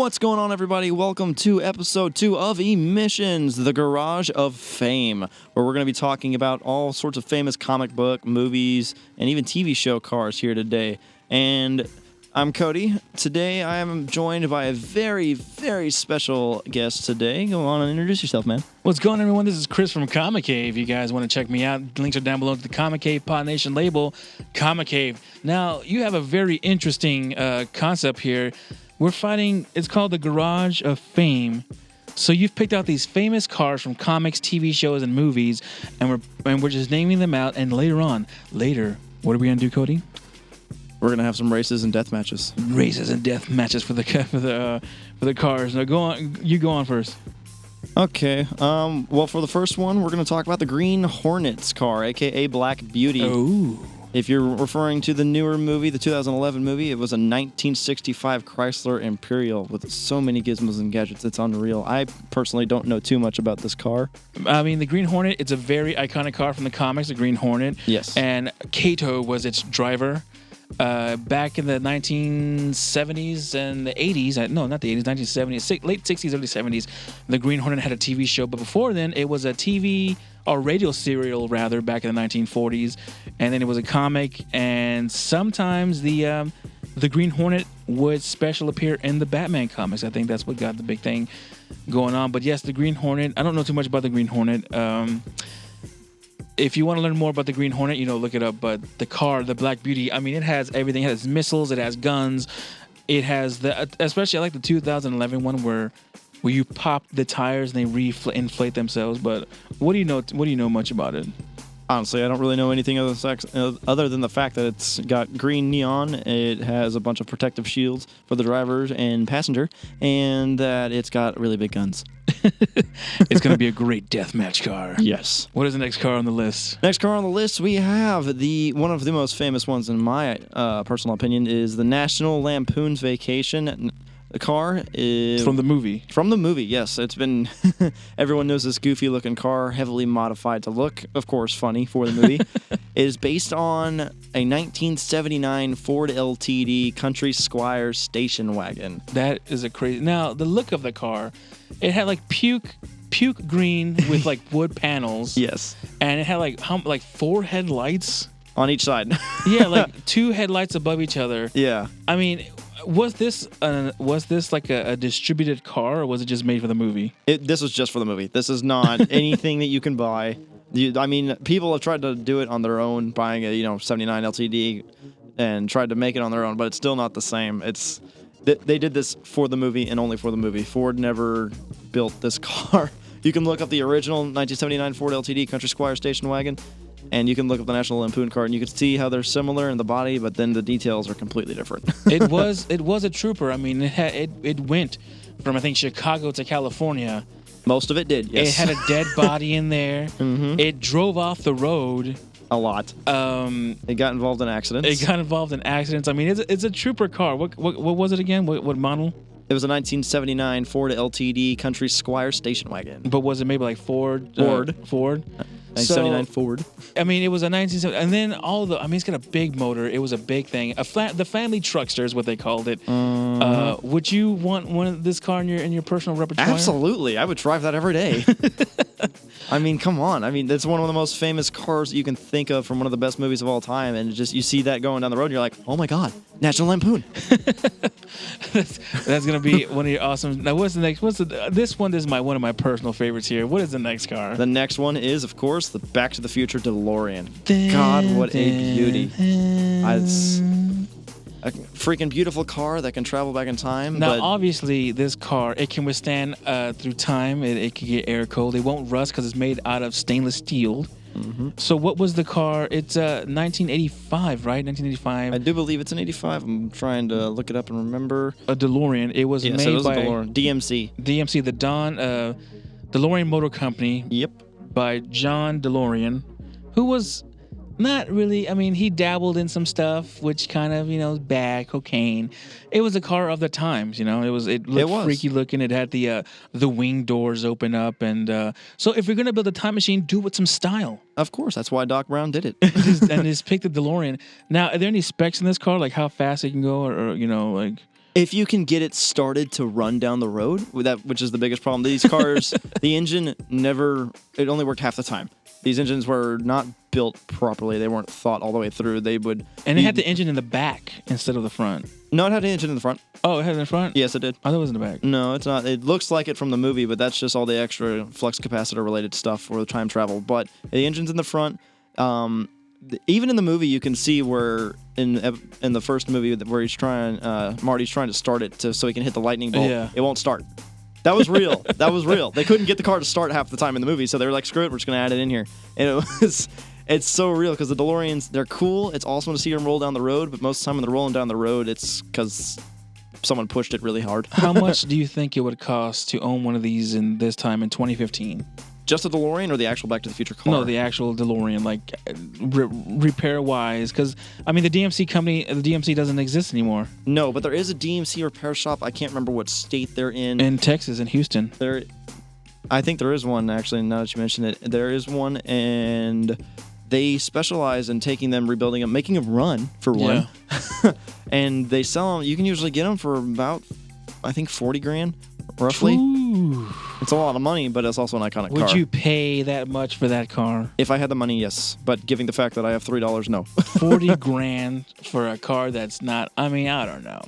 What's going on, everybody? Welcome to episode 2 of Emissions, the Garage of Fame, where we're going to be talking about all sorts of famous comic book, movies, and even TV show cars here today. And I'm Cody. Today I am joined by a very, very special guest today. Go on and introduce yourself, man. What's going on, everyone? This is Chris from Comic Cave. You guys want to check me out? Links are down below to the Comic Cave Pod Nation label, Comic Cave. Now, you have a very interesting concept here. We're fighting, it's called the Garage of Fame. So you've picked out these famous cars from comics, TV shows, and movies, and we're just naming them out. And later, what are we gonna do, Cody? We're gonna have some races and death matches. Races and death matches for the cars. Now go on. You go on first. Okay. Well, for the first one, we're gonna talk about the Green Hornets car, aka Black Beauty. Oh. If you're referring to the newer movie, the 2011 movie, it was a 1965 Chrysler Imperial with so many gizmos and gadgets. It's unreal. I personally don't know too much about this car. I mean, the Green Hornet, it's a very iconic car from the comics, the Green Hornet. Yes. And Kato was its driver. Back in the 1970s and the 80s, no, not the 80s, 1970s, late 60s, early 70s, the Green Hornet had a TV show. But before then, it was a TV or radio serial, rather, back in the 1940s. And then it was a comic. And sometimes the Green Hornet would special appear in the Batman comics. I think that's what got the big thing going on. But yes, the Green Hornet, I don't know too much about the Green Hornet. If you want to learn more about the Green Hornet, look it up. But the car, the Black Beauty, I mean, it has everything. It has missiles. It has guns. It has especially I like the 2011 one where you pop the tires and they inflate themselves. But what do you know? What do you know much about it? Honestly, I don't really know anything other than the fact that it's got green neon, it has a bunch of protective shields for the driver and passenger, and that it's got really big guns. It's going to be a great deathmatch car. Yes. What is the next car on the list? Next car on the list, we have one of the most famous ones, in my personal opinion, is the National Lampoon's Vacation. The car is from the movie. From the movie, yes. It's been everyone knows this goofy-looking car, heavily modified to look, of course, funny for the movie. It is based on a 1979 Ford LTD Country Squire station wagon. That is a crazy. Now the look of the car, it had like puke green with like wood panels. Yes, and it had like 4 headlights on each side. Yeah, like 2 headlights above each other. Yeah, I mean. Was this like a distributed car, or was it just made for the movie? This was just for the movie. This is not anything that you can buy. I mean, people have tried to do it on their own, buying a 79 LTD, and tried to make it on their own, but it's still not the same. They did this for the movie and only for the movie. Ford never built this car. You can look up the original 1979 Ford LTD Country Squire station wagon, and you can look up the National Lampoon car, and you can see how they're similar in the body, but then the details are completely different. It was a trooper. I mean, it went from, I think, Chicago to California. Most of it did, yes. It had a dead body in there. Mm-hmm. It drove off the road. A lot. It got involved in accidents. I mean, it's a trooper car. What was it again? What model? It was a 1979 Ford LTD Country Squire station wagon. But was it maybe like Ford? 1979 Ford. I mean, it was a 1970, and then it's got a big motor. It was a big thing. The family truckster is what they called it. Would you want this car in your personal repertoire? Absolutely, I would drive that every day. I mean, come on. I mean, it's one of the most famous cars that you can think of from one of the best movies of all time, and you see that going down the road, and you're like, oh my God, National Lampoon. That's gonna be one of your awesome. Now, what's the next? This one is one of my personal favorites here. What is the next car? The next one is, of course, the Back to the Future DeLorean. God, what a beauty! It's a freaking beautiful car that can travel back in time. Now, obviously, this car, it can withstand through time. It can get air cold. It won't rust because it's made out of stainless steel. Mm-hmm. So what was the car? It's 1985, right? 1985. I do believe it's an 85. I'm trying to look it up and remember. A DeLorean. It was made by a DeLorean. DMC. DMC, the DeLorean Motor Company. Yep. By John DeLorean, who was not really. I mean, he dabbled in some stuff, which kind of bad cocaine. It was a car of the times. It looked freaky looking. It had the wing doors open up, and so if you're gonna build a time machine, do it with some style. Of course, that's why Doc Brown did it. And just picked the DeLorean. Now, are there any specs in this car, like how fast it can go, or like? If you can get it started to run down the road, which is the biggest problem. These cars, the engine it only worked half the time. These engines were not built properly. They weren't thought all the way through. And it had the engine in the back instead of the front. No, it had an engine in the front. Oh, it had it in the front? Yes, it did. I thought it was in the back. No, it's not. It looks like it from the movie, but that's just all the extra flux capacitor related stuff for the time travel. But the engine's in the front. Even in the movie, you can see where in the first movie where Marty's trying to start it so he can hit the lightning bolt. Yeah. It won't start. That was real. That was real. They couldn't get the car to start half the time in the movie, so they were like, "Screw it, we're just gonna add it in here." And it's so real because the DeLoreans, they're cool. It's awesome to see them roll down the road, but most of the time when they're rolling down the road, it's because someone pushed it really hard. How much do you think it would cost to own one of these in 2015? Just a DeLorean or the actual Back to the Future car? No, the actual DeLorean, like repair-wise, because the DMC doesn't exist anymore. No, but there is a DMC repair shop. I can't remember what state they're in. In Texas, in Houston. I think there is one, actually, now that you mention it. There is one, and they specialize in taking them, rebuilding them, making them run, for one. Yeah. And they sell them. You can usually get them for about, I think, $40,000, roughly. Ooh. It's a lot of money, but it's also an iconic car. Would you pay that much for that car? If I had the money, yes. But given the fact that I have $3, no. $40,000 for a car that's not. I don't know.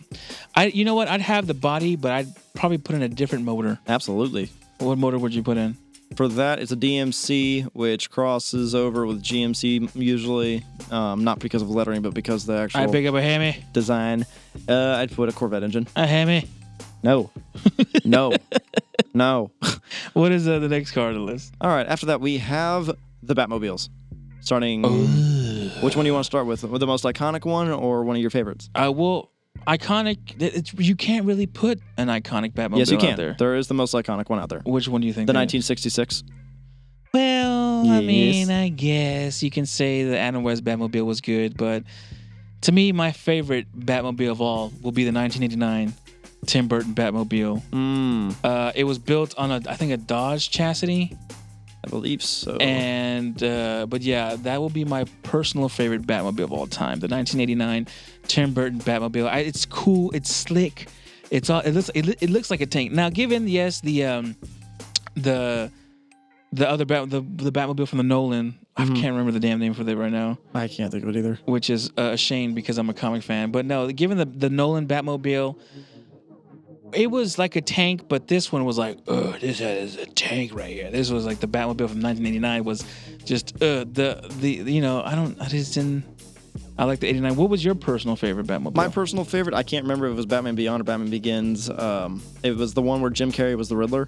You know what? I'd have the body, but I'd probably put in a different motor. Absolutely. What motor would you put in? For that, it's a DMC, which crosses over with GMC usually. Not because of lettering, but because of the actual I pick up a Hemi. Design. I'd put a Corvette engine. A Hemi. No. No. No. What is the next car on the list? All right. After that, we have the Batmobiles. Starting. Which one do you want to start with? With the most iconic one or one of your favorites? Well, iconic. You can't really put an iconic Batmobile yes, you can. out there. There is the most iconic one out there. Which one do you think? The 1966. Well, yes. I guess you can say the Adam West Batmobile was good, but to me, my favorite Batmobile of all will be the 1989 Tim Burton Batmobile. It was built on I think a Dodge chassis. I believe so. And but yeah, that will be my personal favorite Batmobile of all time. The 1989 Tim Burton Batmobile. It's cool. It's slick. It looks like a tank. Now, given yes the other the Batmobile from the Nolan. I can't remember the damn name for that right now. I can't think of it either. Which is a shame because I'm a comic fan. But no, given the Nolan Batmobile. It was like a tank, but this one was like, this is a tank right here. This was like the Batmobile from 1989 was just I like the 89. What was your personal favorite Batmobile? My personal favorite, I can't remember if it was Batman Beyond or Batman Begins. It was the one where Jim Carrey was the Riddler.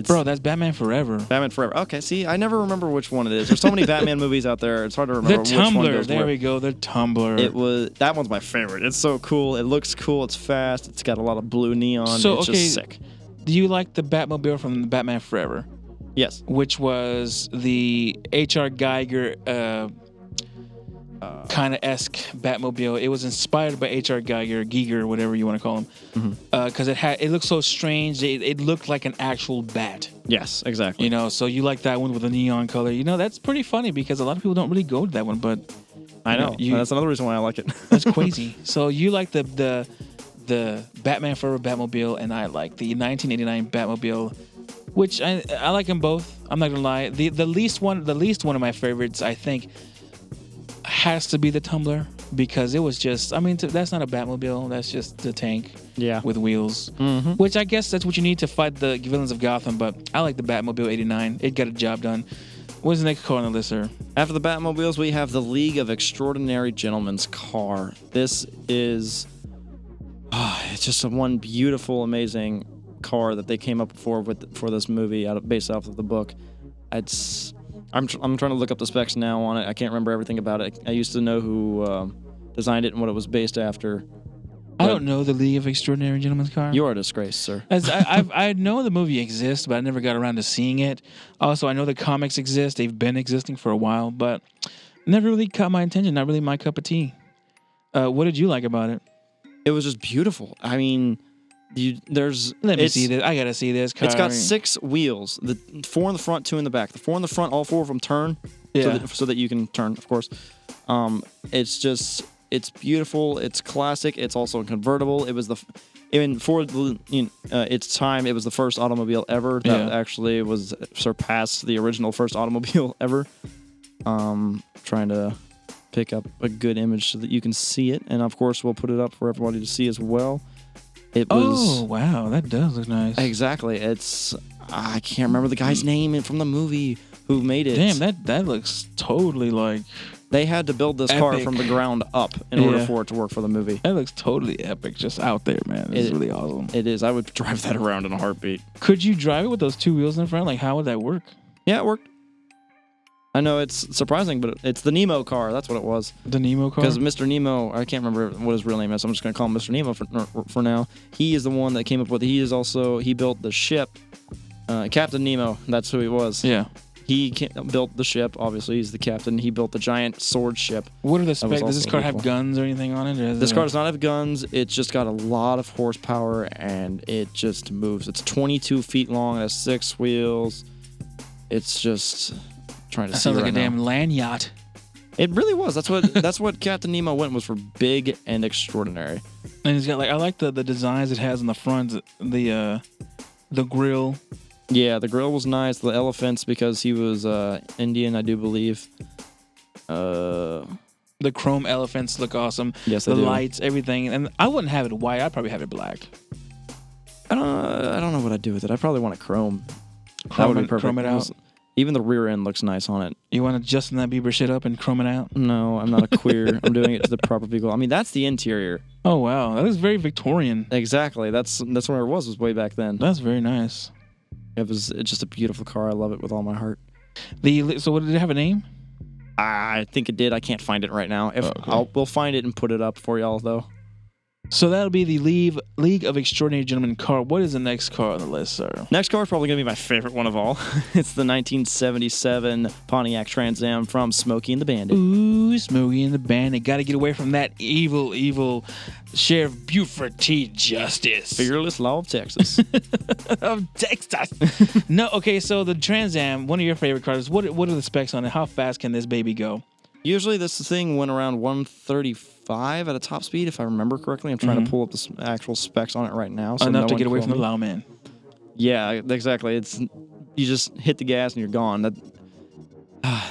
Bro, that's Batman Forever. Batman Forever. Okay, see, I never remember which one it is. There's so many Batman movies out there. It's hard to remember which one goes there where. We go. The Tumbler. That one's my favorite. It's so cool. It looks cool. It's fast. It's got a lot of blue neon. It's just sick. Do you like the Batmobile from the Batman Forever? Yes. Which was the H.R. Geiger kind of esque Batmobile. It was inspired by H.R. Giger, whatever you want to call him, because it looked so strange. It looked like an actual bat. Yes, exactly. So you like that one with the neon color. That's pretty funny because a lot of people don't really go to that one, but I know. That's another reason why I like it. That's crazy. So you like the Batman Forever Batmobile, and I like the 1989 Batmobile, which I like them both. I'm not gonna lie. The least one of my favorites, I think, has to be the Tumbler because it was just. That's not a Batmobile. That's just the tank. Yeah. With wheels. Mm-hmm. Which I guess that's what you need to fight the villains of Gotham. But I like the Batmobile 89. It got a job done. What's the next car on the list, sir? After the Batmobiles, we have the League of Extraordinary Gentlemen's Car. This is. It's just one beautiful, amazing car that they came up for this movie based off of the book. I'm trying to look up the specs now on it. I can't remember everything about it. I used to know who designed it and what it was based after. I don't know the League of Extraordinary Gentlemen's Car. You are a disgrace, sir. I know the movie exists, but I never got around to seeing it. Also, I know the comics exist. They've been existing for a while, but never really caught my attention. Not really my cup of tea. What did you like about it? It was just beautiful. Let me see this. I gotta see this car. It's got 6 wheels. The 4 in the front, 2 in the back. The 4 in the front, all 4 of them turn, so that you can turn, of course. It's just It's beautiful. It's classic. It's also convertible. It was for its time, it was the first automobile ever that actually was surpassed the original first automobile ever. Trying to pick up a good image so that you can see it, and of course we'll put it up for everybody to see as well. It was. Oh wow, that does look nice. Exactly. I can't remember the guy's name from the movie who made it. Damn, that looks totally like. They had to build this car from the ground up in order for it to work for the movie. That looks totally epic, just out there, man. It's really awesome. It is. I would drive that around in a heartbeat. Could you drive it with those two wheels in front? Like, how would that work? Yeah, it worked. I know it's surprising, but it's the Nemo car. That's what it was. The Nemo car? Because Mr. Nemo, I can't remember what his real name is, so I'm just going to call him Mr. Nemo for now. He is the one that came up with it. He built the ship. Captain Nemo, that's who he was. Yeah. He built the ship. Obviously, he's the captain. He built the giant sword ship. What are the specs? Does this car have guns or anything on it? This car does not have guns. It's just got a lot of horsepower, and it just moves. It's 22 feet long. It has 6 wheels. It's just trying to see sounds like right a damn now. land yacht. It really was. That's what Captain Nemo went was for big and extraordinary. And it's got I like the designs it has in the front. The grill. Yeah, the grill was nice. The elephants, because he was Indian, I do believe. The chrome elephants look awesome. Yes, they do. The lights, everything. And I wouldn't have it white. I'd probably have it black. I don't know what I'd do with it. I probably want a chrome. That would be perfect. Chrome it out. Even the rear end looks nice on it. You want to Justin that Bieber shit up and chrome it out? No, I'm not a queer. I'm doing it to the proper people. I mean, that's the interior. Oh wow, that is very Victorian. Exactly. That's where it was way back then. That's very nice. It's just a beautiful car. I love it with all my heart. So what did it have a name? I think it did. I can't find it right now. We'll find it and put it up for y'all though. So that'll be the League of Extraordinary Gentlemen car. What is the next car on the list, sir? Next car is probably going to be my favorite one of all. It's the 1977 Pontiac Trans Am from Smokey and the Bandit. Ooh, Smokey and the Bandit. Got to get away from that evil Sheriff Buford T. Justice. Fearless Law of Texas. Of Texas. No, okay, so the Trans Am, one of your favorite cars. What are the specs on it? How fast can this baby go? Usually this thing went around 135 at a top speed, if I remember correctly. I'm trying to pull up the actual specs on it right now. So enough to get away from the loud man. Yeah, exactly. You just hit the gas and you're gone.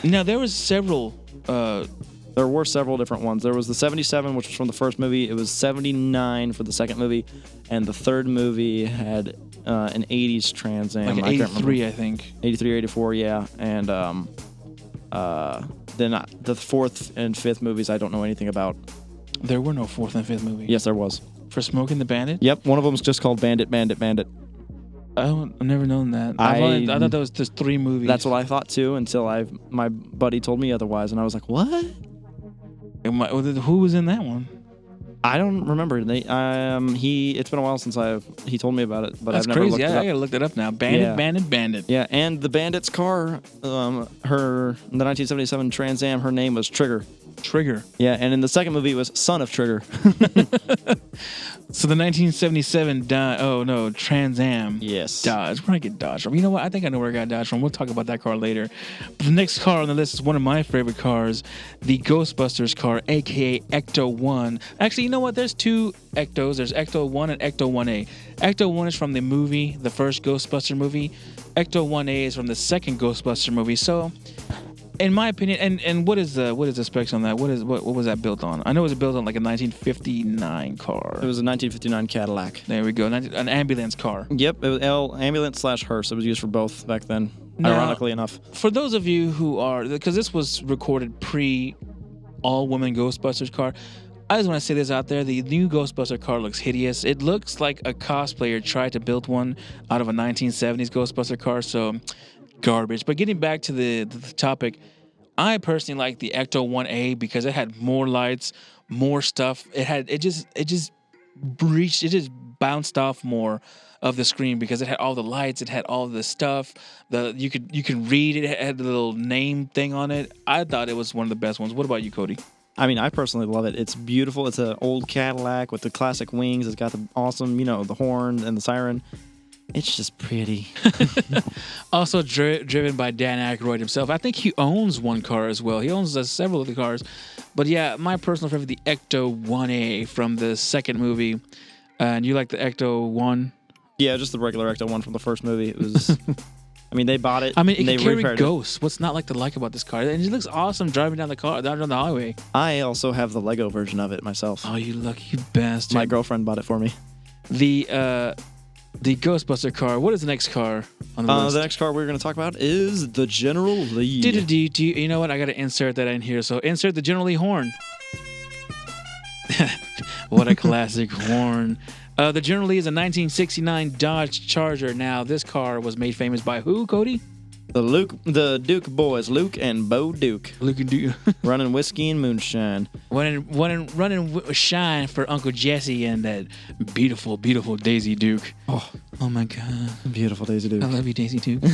Now, there was several... there were several different ones. There was the 77, which was from the first movie. It was 79 for the second movie. And the third movie had an 80s Trans Am. Like an 83, I think. 83, 84, yeah. And... then the fourth and fifth movies I don't know anything about. There were no fourth and fifth movies. Yes, there was. For Smoking the Bandit? Yep, one of them is just called Bandit. I've never known that. I thought that was just 3 movies. That's what I thought too until my buddy told me otherwise, and I was like, what? Who was in that one? I don't remember. It's been a while since he told me about it, but That's I've never crazy. looked it up. I gotta look that up now. Bandit. Yeah, and the Bandit's car, the 1977 Trans Am, her name was Trigger. Yeah, and in the second movie it was Son of Trigger. So the 1977 Trans Am. Yes. Dodge. Where did I get Dodge from? You know what? I think I know where I got Dodge from. We'll talk about that car later. But the next car on the list is one of my favorite cars, the Ghostbusters car, aka Ecto 1. Actually, you know what? There's 2 Ectos. There's Ecto 1 and Ecto 1A. Ecto 1 is from the movie, the first Ghostbuster movie. Ecto 1A is from the second Ghostbuster movie. So, in my opinion, and what is the specs on that? What was that built on? I know it was built on like a 1959 car. It was a 1959 Cadillac. There we go, an ambulance car. Yep, it was ambulance/hearse. It was used for both back then. Now, ironically enough. For those of you who are, because this was recorded pre all-woman Ghostbusters car, I just want to say this out there. The new Ghostbuster car looks hideous. It looks like a cosplayer tried to build one out of a 1970s Ghostbuster car, so garbage. But getting back to the topic, I personally like the Ecto 1A because it had more lights, more stuff. It just bounced off more of the screen because it had all the lights, it had all the stuff. You could read it. It had the little name thing on it. I thought it was one of the best ones. What about you, Cody? I mean, I personally love it. It's beautiful. It's an old Cadillac with the classic wings. It's got the awesome, the horn and the siren. It's just pretty. Also driven by Dan Aykroyd himself. I think he owns one car as well. He owns several of the cars. But yeah, my personal favorite, the Ecto 1A from the second movie. And you like the Ecto 1? Yeah, just the regular Ecto one from the first movie. It was. I mean, they bought it. I mean, it and can they carry repaired ghosts. What's not like to like about this car? And it looks awesome driving down the highway. it. I also have the Lego version of it myself. Oh, you lucky bastard! My girlfriend bought it for me. The Ghostbuster car. What is the next car on the list? The next car we're going to talk about is the General Lee. You know what? I got to insert that in here. So insert the General Lee horn. What a classic horn. The General Lee is a 1969 Dodge Charger. Now, this car was made famous by who, Cody? The Duke boys, Luke and Bo Duke. Luke and Duke. Running whiskey and moonshine. Running shine for Uncle Jesse and that beautiful, beautiful Daisy Duke. Oh my God. Beautiful Daisy Duke. I love you, Daisy Duke.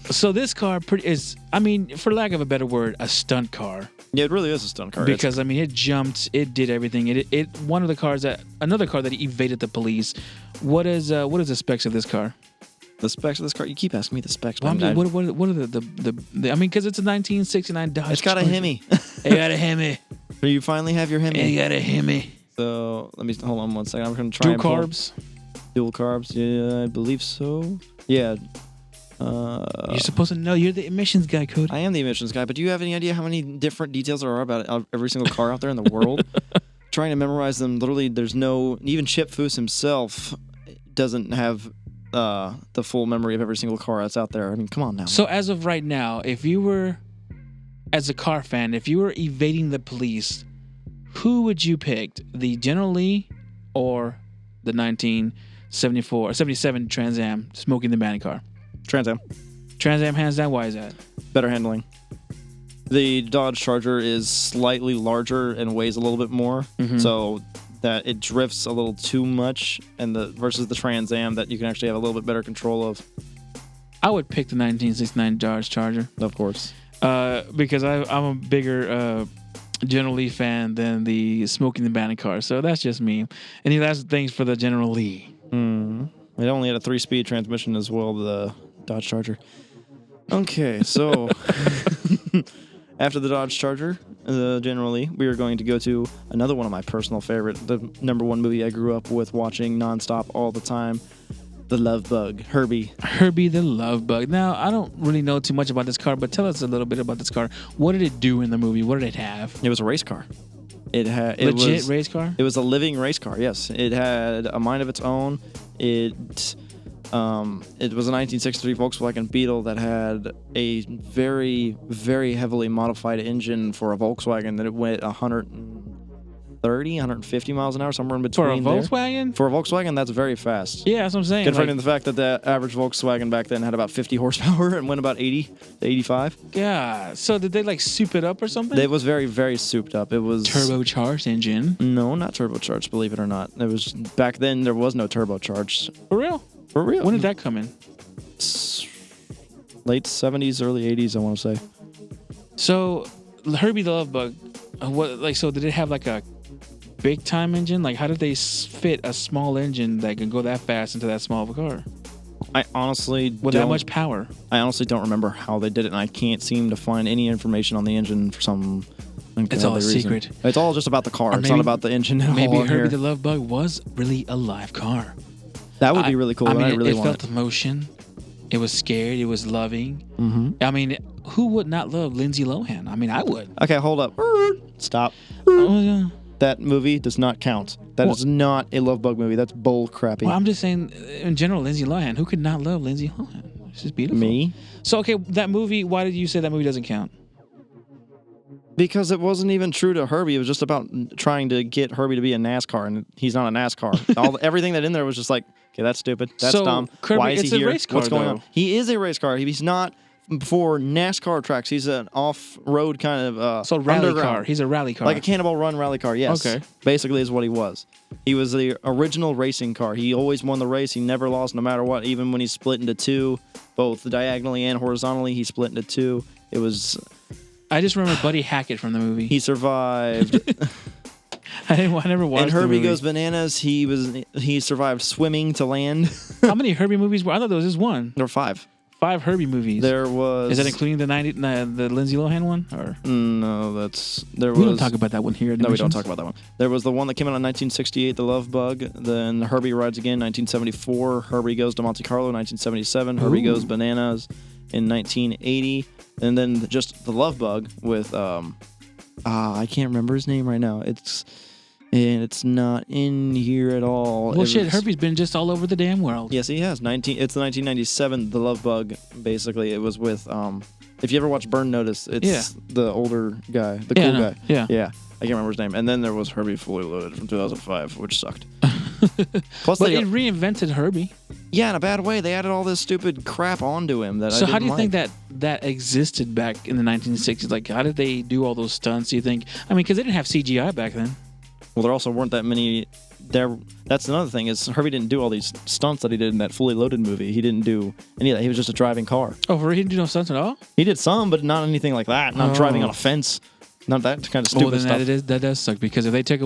So this car is, I mean, for lack of a better word, a stunt car. Yeah, it really is a stunt car. Because, I mean, it jumped, it did everything. Another car that evaded the police. What is the specs of this car? The specs of this car? You keep asking me the specs. Well, I mean, what are the I mean, because it's a 1969 Dodge. It's got a Hemi. It got a Hemi. You finally have your Hemi. It got a Hemi. So let me hold on one second. I'm going to try. Dual carbs. Yeah, I believe so. Yeah. You're supposed to know. You're the emissions guy, Cody. I am the emissions guy, but do you have any idea how many different details there are about every single car out there in the world? Trying to memorize them. Literally, there's no. Even Chip Foose himself doesn't have the full memory of every single car that's out there. I mean, come on now. So as of right now, if you were, as a car fan, if you were evading the police, who would you pick? The General Lee or the 1974 or 77 Trans Am Smoking the Bandit car? Trans Am. Trans Am, hands down. Why is that? Better handling. The Dodge Charger is slightly larger and weighs a little bit more, so that it drifts a little too much, and versus the Trans Am that you can actually have a little bit better control of. I would pick the 1969 Dodge Charger. Of course. Because I'm a bigger General Lee fan than the Smoking the Bandit car, so that's just me. Any last things for the General Lee? It only had a 3-speed transmission as well, the Dodge Charger. Okay, so after the Dodge Charger, General Lee, we are going to go to another one of my personal favorite, the number one movie I grew up with watching nonstop all the time, The Love Bug, Herbie. Herbie the Love Bug. Now, I don't really know too much about this car, but tell us a little bit about this car. What did it do in the movie? What did it have? It was a race car. Legit race car? It was a living race car, yes. It had a mind of its own. It was a 1963 Volkswagen Beetle that had a very, very heavily modified engine for a Volkswagen that it went 130, 150 miles an hour, somewhere in between. For a Volkswagen? For a Volkswagen, that's very fast. Yeah, that's what I'm saying. Considering the fact that the average Volkswagen back then had about 50 horsepower and went about 80 to 85. Yeah. So did they like soup it up or something? It was very, very souped up. It was turbocharged engine. No, not turbocharged, believe it or not. It was back then there was no turbocharged. For real? For real. When did that come in? Late 70s, early 80s, I want to say. So, Herbie the Love Bug, so did it have like a big time engine? Like, how did they fit a small engine that can go that fast into that small of a car? I honestly with that much power? I honestly don't remember how they did it, and I can't seem to find any information on the engine for some. It's all a secret. It's all just about the car. It's not about the engine. Maybe Herbie the Love Bug was really a live car. That would be really cool. It felt the motion. It was scared. It was loving. I mean, who would not love Lindsay Lohan? I mean, I would. Okay, hold up. Stop. That movie does not count. That is not a Love Bug movie. That's bull crappy. Well, I'm just saying, in general, Lindsay Lohan. Who could not love Lindsay Lohan? She's beautiful. Me? So, okay, that movie, why did you say that movie doesn't count? Because it wasn't even true to Herbie. It was just about trying to get Herbie to be a NASCAR, and he's not a NASCAR. Everything that in there was just like, okay, that's stupid. That's dumb. Kirby, why is he here? Race car, what's going on? He is a race car. He's not for NASCAR tracks. He's an off-road kind of so rally car. He's a rally car. Like a Cannonball Run rally car, yes. Okay. Basically is what he was. He was the original racing car. He always won the race. He never lost no matter what. Even when he split into two, both diagonally and horizontally, he split into two. It was... I just remember Buddy Hackett from the movie. He survived. I never watched. And Herbie Goes Bananas. He survived swimming to land. How many Herbie movies were? I thought there was just one. There were 5. 5 Herbie movies. There was. Is that including the Lindsay Lohan one? Or No, there was. we don't talk about that one here. No, we don't talk about that one. There was the one that came out in 1968, The Love Bug. Then Herbie Rides Again, 1974. Herbie Goes to Monte Carlo, 1977. Herbie Goes Bananas in 1980. And then just The Love Bug with I can't remember his name right now. It's not in here at all. Well, Herbie's been just all over the damn world. Yes, he has. It's the 1997 The Love Bug. Basically, it was with if you ever watch Burn Notice, it's the older guy, the cool guy. Yeah. I can't remember his name. And then there was Herbie Fully Loaded from 2005, which sucked. Plus, but it reinvented Herbie. Yeah, in a bad way. They added all this stupid crap onto him that. So how do you think that existed back in the 1960s? Like, how did they do all those stunts? Do you think? I mean, because they didn't have CGI back then. Well, there also weren't that many. That's another thing is Herbie didn't do all these stunts that he did in that Fully Loaded movie. He didn't do any of that. He was just a driving car. Oh, he didn't do no stunts at all? He did some, but not anything like that. Not driving on a fence. Not that kind of stupid stuff. That does suck because if they took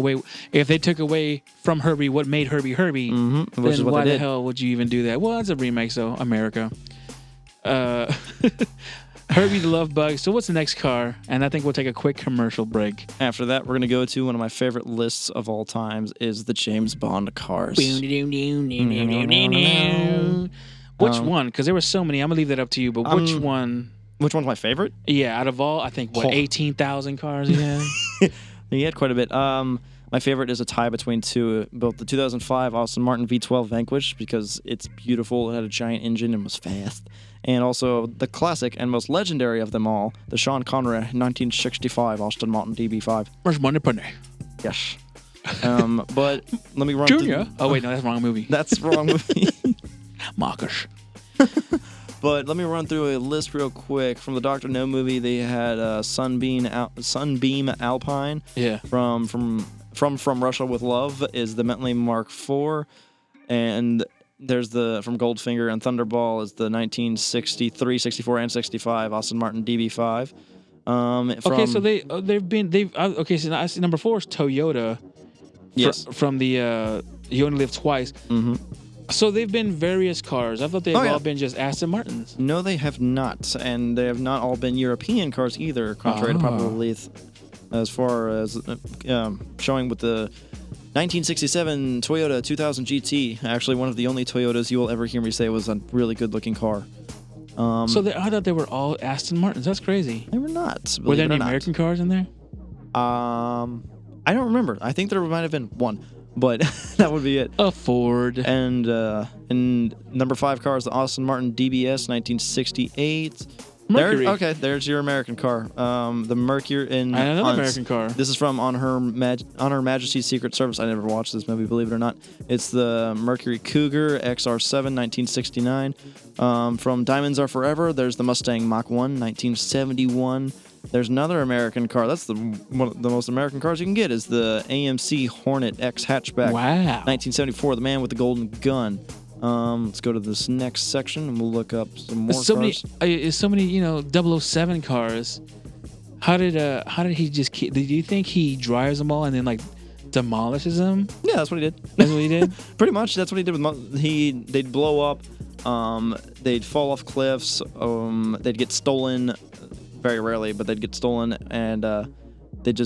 away from Herbie what made Herbie, then why the hell would you even do that? Well, it's a remake, so America. Herbie the Love Bug. So what's the next car? And I think we'll take a quick commercial break. After that, we're going to go to one of my favorite lists of all times is the James Bond cars. Which one? Because there were so many. I'm going to leave that up to you, but which one? Which one's my favorite? Yeah, out of all, I think, 18,000 cars he had? He had quite a bit. My favorite is a tie between two, both the 2005 Aston Martin V12 Vanquish, because it's beautiful, it had a giant engine and was fast, and also the classic and most legendary of them all, the Sean Connery 1965 Aston Martin DB5. Where's Money Penny? Yes. But let me run Junior? Oh, wait, no, that's the wrong movie. That's the wrong movie. Marcus. But let me run through a list real quick. From the Dr. No movie, they had Sunbeam Alpine. Yeah. From Russia with Love is the Bentley Mark IV, and there's from Goldfinger and Thunderball is the 1963, 64, and 65 Aston Martin DB5. Okay, so so I see number 4 is Toyota. Yes. From the You Only Live Twice. Mm-hmm. So they've been various cars. I thought they've all been just Aston Martins. No, they have not, and they have not all been European cars either, contrary to popular belief. As far as showing with the 1967 Toyota 2000 GT, actually one of the only Toyotas you will ever hear me say was a really good-looking car. I thought they were all Aston Martins. That's crazy. They were not. Were there any American cars in there? I don't remember. I think there might have been one, but that would be it. A Ford. And number 5 car is the Aston Martin DBS 1968. Mercury. There's your American car. The Mercury another American car. This is from On Her Majesty's Secret Service. I never watched this movie, believe it or not. It's the Mercury Cougar XR7 1969. From Diamonds Are Forever, there's the Mustang Mach 1 1971. There's another American car. That's one of the most American cars you can get is the AMC Hornet X hatchback. Wow. 1974, the man with the golden gun. Let's go to this next section and we'll look up some more cars. So many, 007 cars. How did he just keep? Do you think he drives them all and then demolishes them? Yeah, that's what he did. That's what he did. Pretty much, that's what he did with. They'd blow up. They'd fall off cliffs. They'd get stolen. Very rarely, but they'd get stolen, and he'd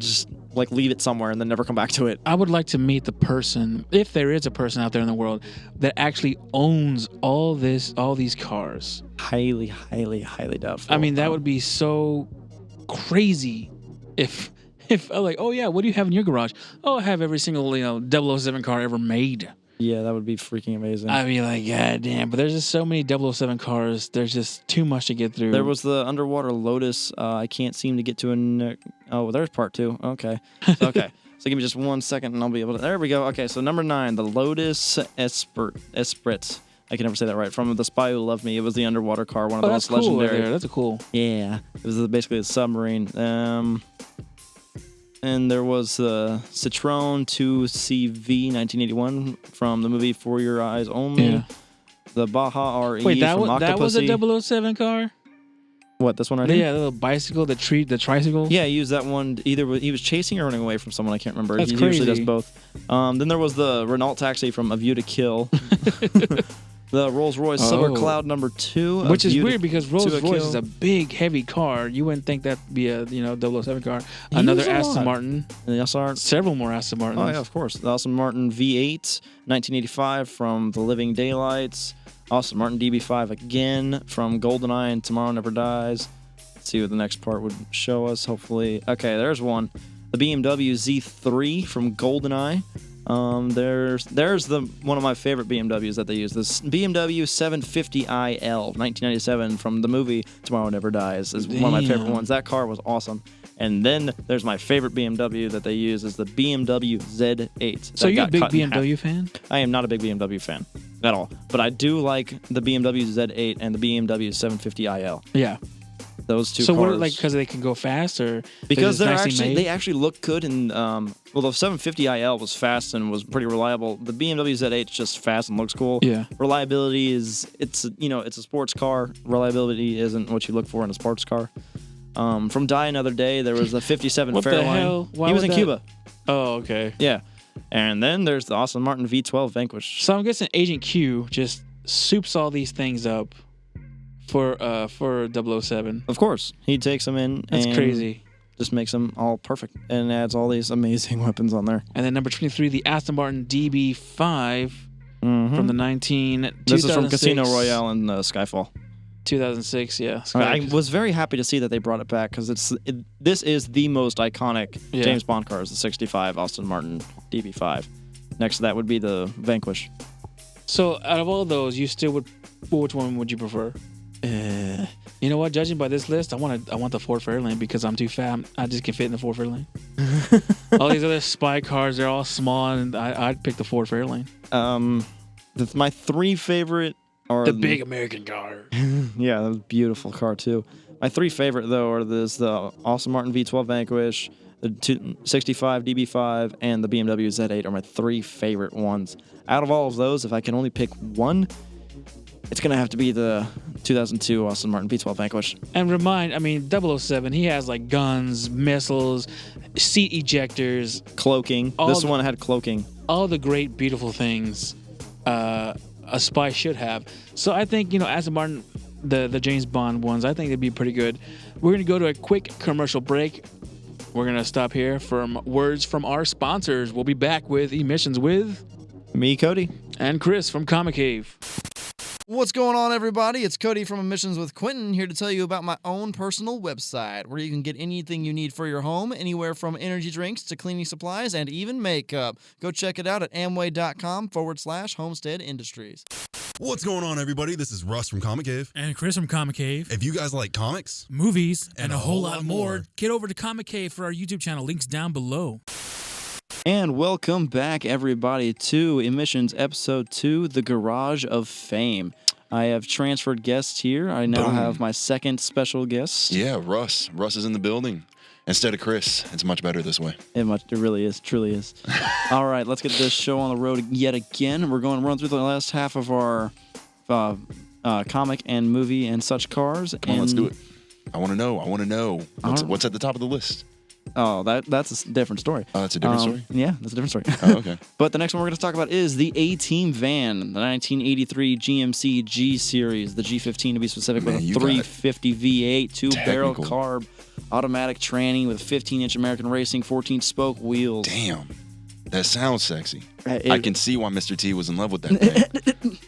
just leave it somewhere and then never come back to it. I would like to meet the person, if there is a person out there in the world that actually owns all these cars. Highly, highly, highly doubtful. I mean, that would be so crazy if oh yeah, what do you have in your garage? Oh, I have every single 007 car ever made. Yeah, that would be freaking amazing. I'd be like, God damn, but there's just so many 007 cars. There's just too much to get through. There was the underwater Lotus. I can't seem to get to there's part 2. Okay. So give me just 1 second and I'll be able to. There we go. Okay, so number 9, the Lotus Esprit. I can never say that right. From The Spy Who Loved Me. It was the underwater car, one of the most legendary. That's a cool. Yeah, it was basically a submarine. And there was the Citroen 2CV 1981 from the movie For Your Eyes Only. Yeah. The Baja RE from Octopussy. That was a 007 car? What, this one right here? Yeah, the little bicycle, the tricycle. Yeah, he used that one. Either he was chasing or running away from someone. I can't remember. That's he crazy. usually does both. Then there was the Renault Taxi from A View to Kill. The Rolls-Royce Silver Cloud number 2. Which is weird because to a Rolls-Royce kill. is a big, heavy car. You wouldn't think that'd be a 007 car. Another Used a Aston lot. Martin. The SR. Several more Aston Martins. Oh, yeah, of course. The Aston Martin V8, 1985 from The Living Daylights. Aston Martin DB5 again from GoldenEye and Tomorrow Never Dies. Let's see what the next part would show us, hopefully. Okay, there's one. The BMW Z3 from GoldenEye. There's one of my favorite BMWs that they use. This BMW 750iL, 1997 from the movie Tomorrow Never Dies is one of my favorite ones. That car was awesome. And then there's my favorite BMW that they use is the BMW Z8. So you're a big BMW fan? I am not a big BMW fan at all, but I do like the BMW Z8 and the BMW 750iL. Yeah. Those two so cars. what, like, because they can go fast, or because they actually look good, and well, the 750iL was fast and was pretty reliable. The BMW Z8 is just fast and looks cool. Yeah. Reliability it's a sports car. Reliability isn't what you look for in a sports car. From Die Another Day, there was a 57 What the Fairlane. hell? Why He was would in that- Cuba. Oh, okay. Yeah. And then there's the Aston Martin V12 Vanquish. So I'm guessing Agent Q just soups all these things up for 007. Of course, he takes them in. That's and crazy. Just makes them all perfect and adds all these amazing weapons on there. And then number 23, the Aston Martin DB5 from the 2006. This is from Casino Royale and Skyfall. 2006, yeah. I was very happy to see that they brought it back because this is the most iconic James Bond car, is the 65 Aston Martin DB5. Next to that would be the Vanquish. So out of all those, you still would, which one would you prefer? You know what? Judging by this list, I want the Ford Fairlane because I'm too fat. I just can fit in the Ford Fairlane. All these other spy cars, they're all small, and I'd pick the Ford Fairlane. My 3 favorite are The big American car. Yeah, that was a beautiful car too. My 3 favorite though are the Aston Martin V12 Vanquish, the 65 DB5, and the BMW Z8 are my 3 favorite ones. Out of all of those, if I can only pick one, it's going to have to be the 2002 Aston Martin V12 Vanquish. And 007, he has like guns, missiles, seat ejectors. Cloaking. This one had cloaking. All the great, beautiful things a spy should have. So I think, Aston Martin, the James Bond ones, I think they'd be pretty good. We're going to go to a quick commercial break. We're going to stop here for words from our sponsors. We'll be back with Emissions with Me, Cody. And Chris from Comic Cave. What's going on, everybody? It's Cody from Emissions with Quentin here to tell you about my own personal website where you can get anything you need for your home, anywhere from energy drinks to cleaning supplies and even makeup. Go check it out at amway.com/homestead industries. What's going on, everybody? This is Russ from Comic Cave. And Chris from Comic Cave. If you guys like comics, Movies, and a whole lot more, get over to Comic Cave for our YouTube channel. Links down below. And welcome back, everybody, to Emissions Episode 2, The Garage of Fame. I have transferred guests here. I now have my second special guest. Yeah, Russ. Russ is in the building. Instead of Chris, it's much better this way. It really is, truly is. All right, let's get this show on the road yet again. We're going to run through the last half of our comic and movie and such cars. Come on, let's do it. I want to know. What's at the top of the list? Oh, that's a different story. Oh, that's a different story? Yeah, that's a different story. Oh, okay. But the next one we're going to talk about is the A-Team van, the 1983 GMC G Series, the G15 to be specific, with a 350 V8, 2-barrel carb, automatic tranny with 15-inch American Racing 14-spoke wheels. Damn. That sounds sexy. I can see why Mr. T was in love with that thing.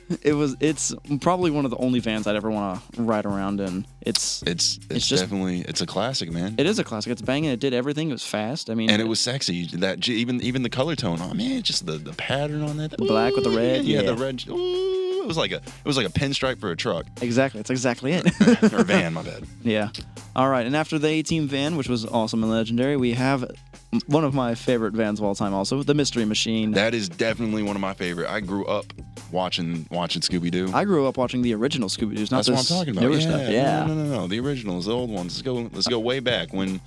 It's probably one of the only vans I'd ever want to ride around in. It's definitely a classic, man. It is a classic. It's banging. It did everything. It was fast. And it was sexy. That even the color tone. Oh man, just the pattern on that. Black with the red. Yeah, the red. Ooh, it was like a pinstripe for a truck. Exactly. That's exactly it. Or a van. My bad. Yeah. All right. And after the A-Team van, which was awesome and legendary, we have one of my favorite vans of all time, also the Mystery Machine. That is definitely one of my favorite. I grew up watching Scooby-Doo. I grew up watching the original Scooby-Doos, not That's what I'm talking about. newer stuff. Yeah. No. The originals, the old ones. Let's go way back when.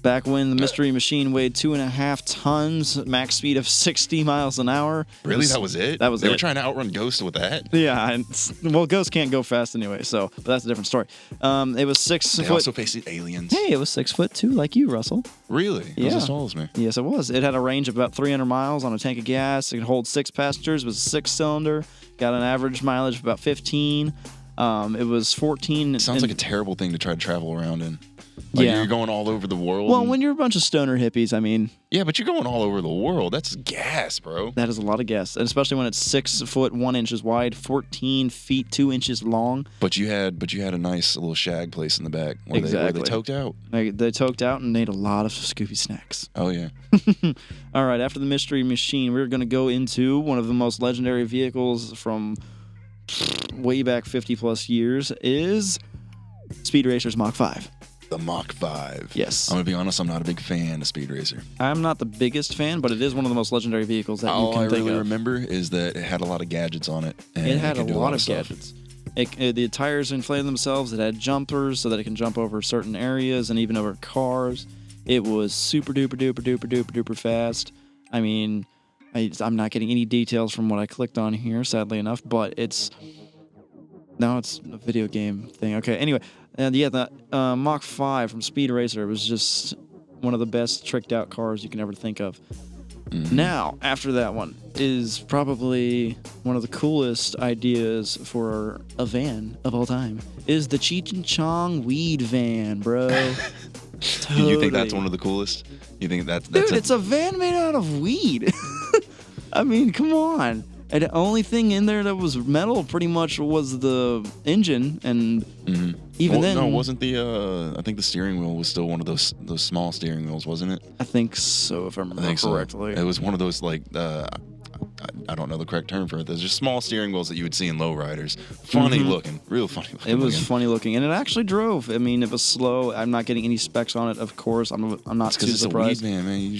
Back when the Mystery Machine weighed 2.5 tons, max speed of 60 miles an hour. Really, that was it? That was They it. were trying to outrun Ghost with that? Yeah, well, Ghost can't go fast anyway, but that's a different story. It was 6 They foot. also faced aliens. Hey, it was 6'2", like you, Russell. Really? It was as tall as me. Yes, it was. It had a range of about 300 miles on a tank of gas. It could hold 6 passengers. It was a 6-cylinder. Got an average mileage of about 15. It was 14. It sounds like a terrible thing to try to travel around in. Like Yeah. you're going all over the world. Well, when you're a bunch of stoner hippies, I mean, yeah, but you're going all over the world. That's gas, bro. that is a lot of gas, and especially when it's 6 foot 1 inches wide, 14 feet 2 inches long. But you had a nice little shag place in the back where they Exactly. toked out. They toked out and ate a lot of Scooby snacks. Oh yeah. All right, after the Mystery Machine, we're going to go into one of the most legendary vehicles from way back 50 plus years is Speed Racer's Mach 5. The Mach 5. Yes. I'm gonna be honest, I'm not a big fan of Speed Racer. I'm not the biggest fan, but it is one of the most legendary vehicles that you All can I think really of. remember is that it had a lot of gadgets on it. And It had a could do lot of stuff. gadgets. The tires inflated themselves. It had jumpers so that it can jump over certain areas and even over cars. It was super duper duper duper duper duper fast. I mean, I'm not getting any details from what I clicked on here, sadly enough, but it's a video game thing. Okay, anyway, the Mach 5 from Speed Racer was just one of the best tricked out cars you can ever think of. Now, after that one is probably one of the coolest ideas for a van of all time is the Cheech and Chong weed van, bro. Totally. You think that's one of the coolest? You think that's Dude, it's a van made out of weed. I mean, come on. And the only thing in there that was metal pretty much was the engine, and even then, no, wasn't the I think the steering wheel was still one of those small steering wheels, wasn't it? I think so, if I remember correctly. It was one of those like I don't know the correct term for it. There's just small steering wheels that you would see in lowriders. Funny looking, real funny looking. It was funny looking, and it actually drove. I mean, it was slow. I'm not getting any specs on it, of course. I'm not too because surprised. it's a weed van, man.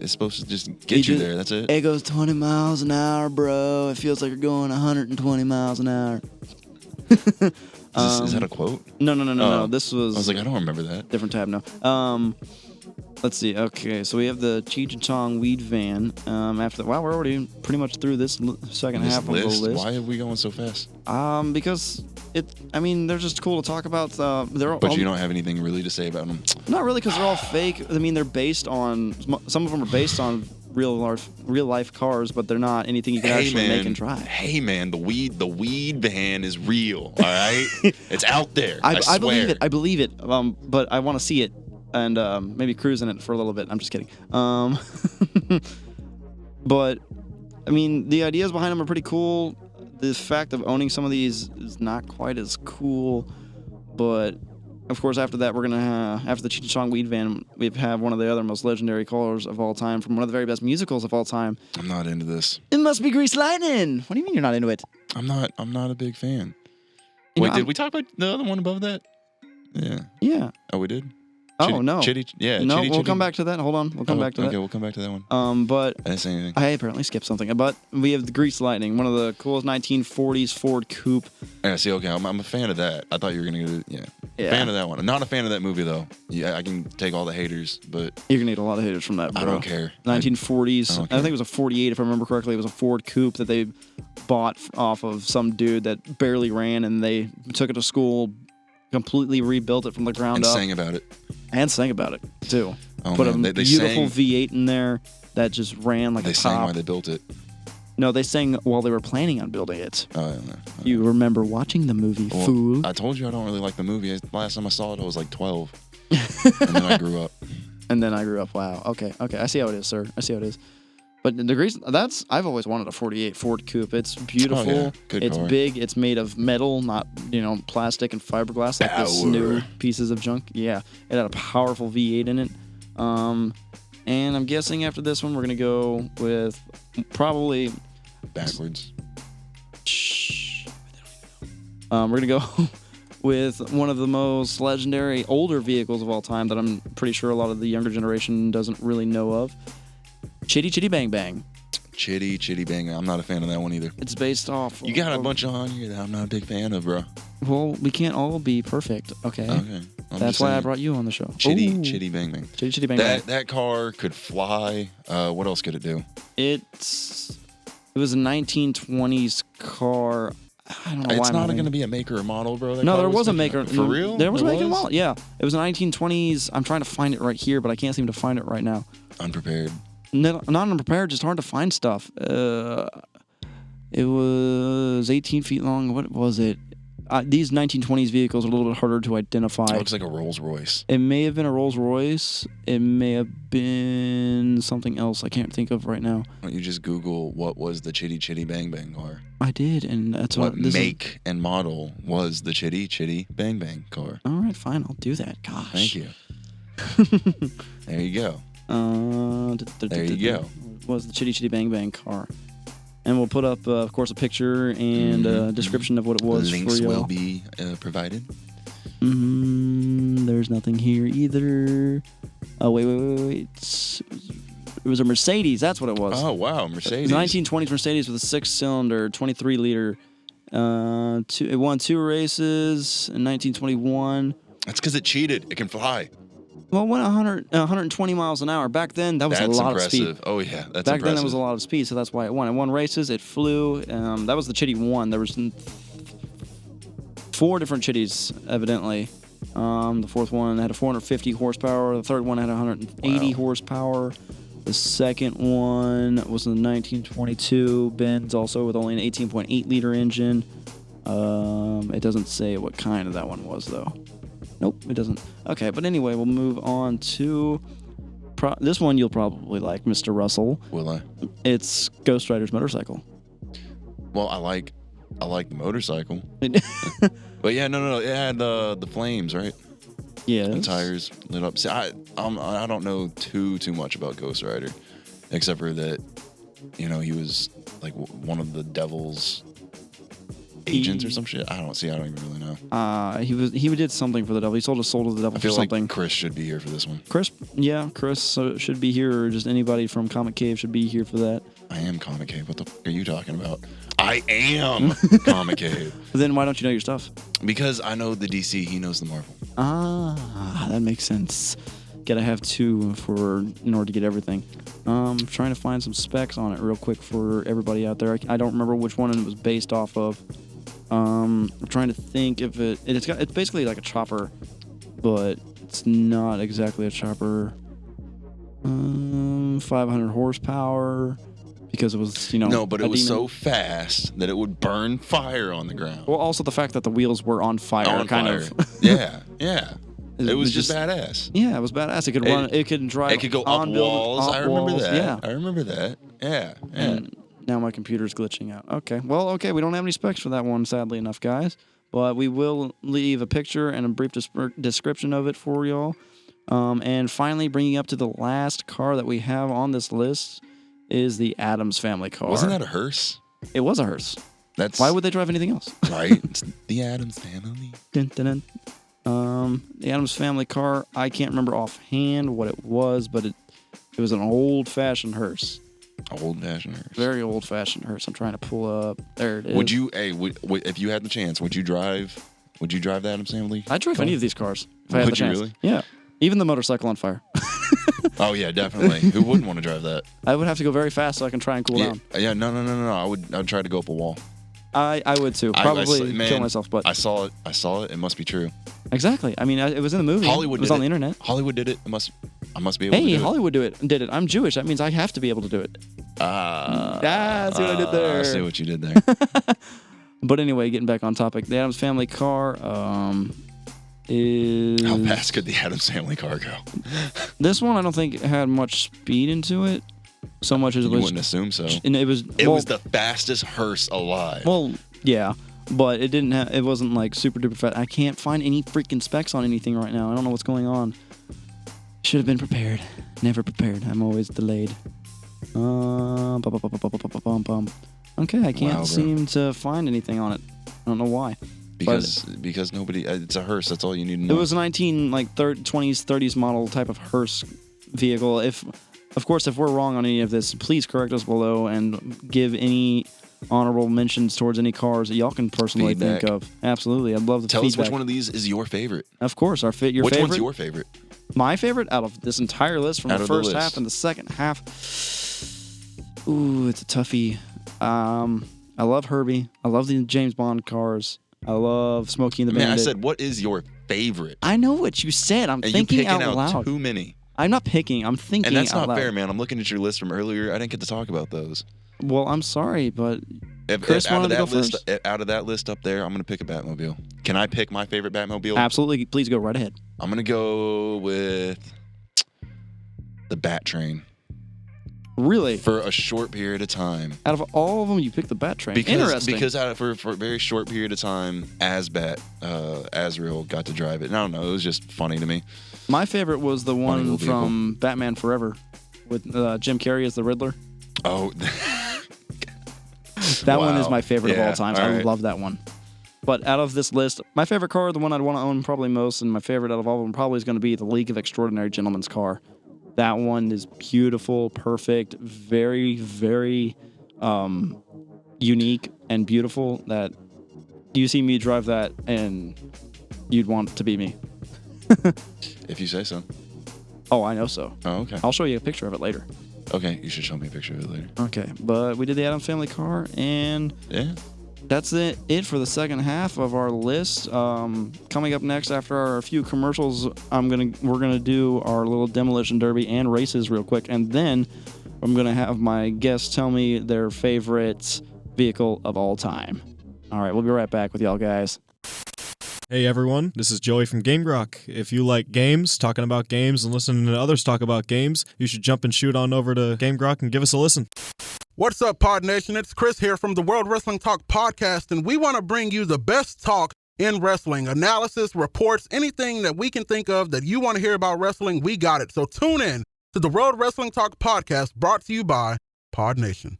It's supposed to just get you there. That's it. It goes 20 miles an hour, bro. It feels like you're going 120 miles an hour. Is that a quote? No. This was. I was like, I don't remember that. Different tab, no. Let's see. Okay, so we have the Cheech and Chong weed van. After that, wow, we're already pretty much through this second half of the list. Why are we going so fast? Because they're just cool to talk about. But you don't have anything really to say about them. Not really, because they're all fake. I mean, they're based on some of them are based on real life cars, but they're not anything you can actually make and drive. Hey man, the weed van is real. All right, it's out there. I swear. I believe it. But I want to see it. And maybe cruise in it for a little bit. I'm just kidding. But, I mean, the ideas behind them are pretty cool. The fact of owning some of these is not quite as cool. But, of course, after that, we're going to have, after the Cheech and Chong weed van, we have one of the other most legendary cars of all time from one of the very best musicals of all time. I'm not into this. It must be Grease Lightning. What do you mean you're not into it? I'm not a big fan. You know, Did we talk about the other one above that? Yeah. Yeah. Oh, we did? Oh, no. Chitty, yeah. No, Chitty, we'll Chitty. come back to that. Hold on. We'll come back to that. Okay, we'll come back to that one. But I didn't say anything. I apparently skipped something. But we have the Grease Lightning, one of the coolest 1940s Ford coupe. Yeah, see, okay, I'm a fan of that. I thought you were going to go, Yeah. Fan of that one. I'm not a fan of that movie, though. Yeah, I can take all the haters, but You're gonna get a lot of haters from that, bro. I don't care. 1940s. I I don't think care. it was a 48, if I remember correctly. It was a Ford coupe that they bought off of some dude that barely ran, and they took it to school, completely rebuilt it from the ground and up, sang about it. and sang about it too. Oh, Put man. a They beautiful sang, V8 in there that just ran like they a sang top. why they built it. No, they sang while they were planning on building it. Oh, I don't know. You remember watching the movie, Well, fool? I told you I don't really like the movie. Last time I saw it, I was like 12. And then I grew up. And then I grew up. Wow. Okay. I see how it is, sir. I see how it is. But the reason I've always wanted a 48 Ford coupe. It's beautiful. Oh, yeah. Good It's car. big. It's made of metal, not plastic and fiberglass like this Power. new pieces of junk. Yeah. It had a powerful V8 in it. And I'm guessing after this one we're gonna go with probably Backwards. we're gonna go with one of the most legendary older vehicles of all time that I'm pretty sure a lot of the younger generation doesn't really know of. Chitty Chitty Bang Bang. Chitty Bang. I'm not a fan of that one either. It's based off. You got a bunch on here that I'm not a big fan of, bro. Well, we can't all be perfect, okay? Okay. That's why I brought you on the show. Chitty Bang Bang. Chitty Chitty Bang Bang. That car could fly. What else could it do? It was a 1920s car. I don't know why. It's not going to be a maker or model, bro. That No, car there was a thinking- maker. For real? There was a maker model. Yeah, it was a 1920s. I'm trying to find it right here, but I can't seem to find it right now. Unprepared. Not unprepared, just hard to find stuff. It was 18 feet long. What was it? These 1920s vehicles are a little bit harder to identify. It looks like a Rolls Royce. It may have been a Rolls Royce. It may have been something else I can't think of right now. Why don't you just Google what was the Chitty Chitty Bang Bang car? I did, and that's What this make and model was the Chitty Chitty Bang Bang car? All right, fine. I'll do that. Gosh. Thank you. There you go. There you go. Was the Chitty Chitty Bang Bang car. And we'll put up, of course, a picture and a description of what it was Links for y'all. will be provided. There's nothing here either. Oh, wait. It was a Mercedes. That's what it was. Oh, wow. Mercedes. It was a 1920s Mercedes with a 6-cylinder, 23-liter. It won 2 races in 1921. That's because it cheated. It can fly. Well, it went 120 miles an hour. Back then, that was a lot impressive. of speed. Oh, yeah. That's Back impressive. then, that was a lot of speed, so that's why it won. It won races. It flew. That was the Chitty 1. There was 4 different Chitties, evidently. The fourth one had a 450 horsepower. The third one had 180 horsepower. The second one was a 1922 Benz, also with only an 18.8-liter engine. It doesn't say what kind of that one was, though. Nope, it doesn't. Okay, but anyway, we'll move on to this one you'll probably like, Mr. Russell. Will I? It's Ghost Rider's motorcycle. Well, I like the motorcycle. But yeah, no. It had the flames, right? Yeah. The tires lit up. See, I don't know too much about Ghost Rider, except for that, he was like one of the devil's agents or some shit. I don't even really know. He did something for the devil. He sold his soul to the devil I feel for something. like Chris should be here for this one. Chris should be here, or just anybody from Comic Cave should be here for that. I am Comic Cave. What the fuck are you talking about? I am Comic Cave. Then why don't you know your stuff? Because I know the DC, he knows the Marvel. That makes sense. Gotta have 2 in order to get everything. Trying to find some specs on it real quick for everybody out there. I don't remember which one it was based off of. I'm trying to think if it's basically like a chopper, but it's not exactly a chopper. 500 horsepower. Because it was, No, but it was so fast that it would burn fire on the ground. Well, also the fact that the wheels were on fire, of. Yeah. It was just badass. Yeah, it was badass. It could run. It could drive. It could go on up walls. I remember walls. that. Yeah. I remember that. Yeah. And now my computer's glitching out. Okay. Well, we don't have any specs for that one, sadly enough, guys. But we will leave a picture and a brief description of it for y'all. And finally, bringing up to the last car that we have on this list is the Addams Family car. Wasn't that a hearse? It was a hearse. Why would they drive anything else? Right? It's the Addams Family. Dun, dun, dun. The Addams Family car, I can't remember offhand what it was, but it was an old-fashioned hearse. Old-fashioned hearse. Very old-fashioned hearse. I'm trying to pull up. There it is. Would you, if you had the chance, would you drive the Addams Family? I'd drive any of these cars if I had the Would you chance. really? Yeah. Even the motorcycle on fire. Oh, yeah, definitely. Who wouldn't want to drive that? I would have to go very fast so I can try and cool down. Yeah, no. I'd try to go up a wall. I would too. Probably kill myself, but I saw it. It must be true. Exactly. I mean, it was in the movie. Hollywood it was did on the internet. Hollywood did it. I must be able to do it. Hollywood did it. I'm Jewish. That means I have to be able to do it. See what I did there. I see what you did there. But anyway, getting back on topic, the Addams Family car is... How fast could the Addams Family car go? This one I don't think had much speed into it, so much as it You was... wouldn't assume so. And it was the fastest hearse alive. Well, yeah, but it didn't have. It wasn't like super duper fast. I can't find any freaking specs on anything right now. I don't know what's going on. Should have been prepared. Never prepared. I'm always delayed. Okay, I can't seem to find anything on it. I don't know why. Because nobody. It's a hearse. That's all you need to know. It was a 20s, 30s model type of hearse vehicle. Of course, if we're wrong on any of this, please correct us below and give any honorable mentions towards any cars that y'all can personally think of. Absolutely, I'd love the Tell feedback. us which one of these is your favorite. Of course, your favorite. Which one's your favorite? My favorite out of this entire list, from the first half and the second half. Ooh, it's a toughie. I love Herbie. I love the James Bond cars. I love Smokey and the Bandit. Man, I said, what is your favorite? I know what you said. I'm thinking out loud. Too many. I'm not picking. I'm thinking out loud. And that's not fair, man. I'm looking at your list from earlier. I didn't get to talk about those. Well, I'm sorry, but Chris out of wanted to go that list, first. out of that list up there, I'm gonna pick a Batmobile. Can I pick my favorite Batmobile? Absolutely. Please go right ahead. I'm gonna go with the Bat Train Really? for a short period of time. Out of all of them, you picked the Bat Train. Interesting. Because for a very short period of time, Azrael got to drive it. And I don't know, it was just funny to me. My favorite was the one little vehicle. from Batman Forever with Jim Carrey as the Riddler. Oh, That one Wow. is my favorite of Yeah, all time. all I right. love that one. But out of this list, my favorite car, the one I'd want to own probably most, and my favorite out of all of them probably is going to be the League of Extraordinary Gentlemen's car. That one is beautiful, perfect, very, very unique and beautiful. That you see me drive that, and you'd want to be me. if you say so. Oh, I know so. Oh, okay. I'll show you a picture of it later. Okay, you should show me a picture of it later. Okay, but we did the Addams Family car, and Yeah. that's it for the second half of our list. Coming up next after our few commercials, we're gonna do our little demolition derby and races real quick, and then I'm gonna have my guests tell me their favorite vehicle of all time. All right, we'll be right back with y'all guys. Hey everyone, this is Joey from Game Grok. If you like games, talking about games, and listening to others talk about games, you should jump and shoot on over to Game Grok and give us a listen. What's up, Pod Nation? It's Chris here from the World Wrestling Talk podcast, and we want to bring you the best talk in wrestling. Analysis, reports, anything that we can think of that you want to hear about wrestling, we got it. So tune in to the World Wrestling Talk podcast, brought to you by Pod Nation.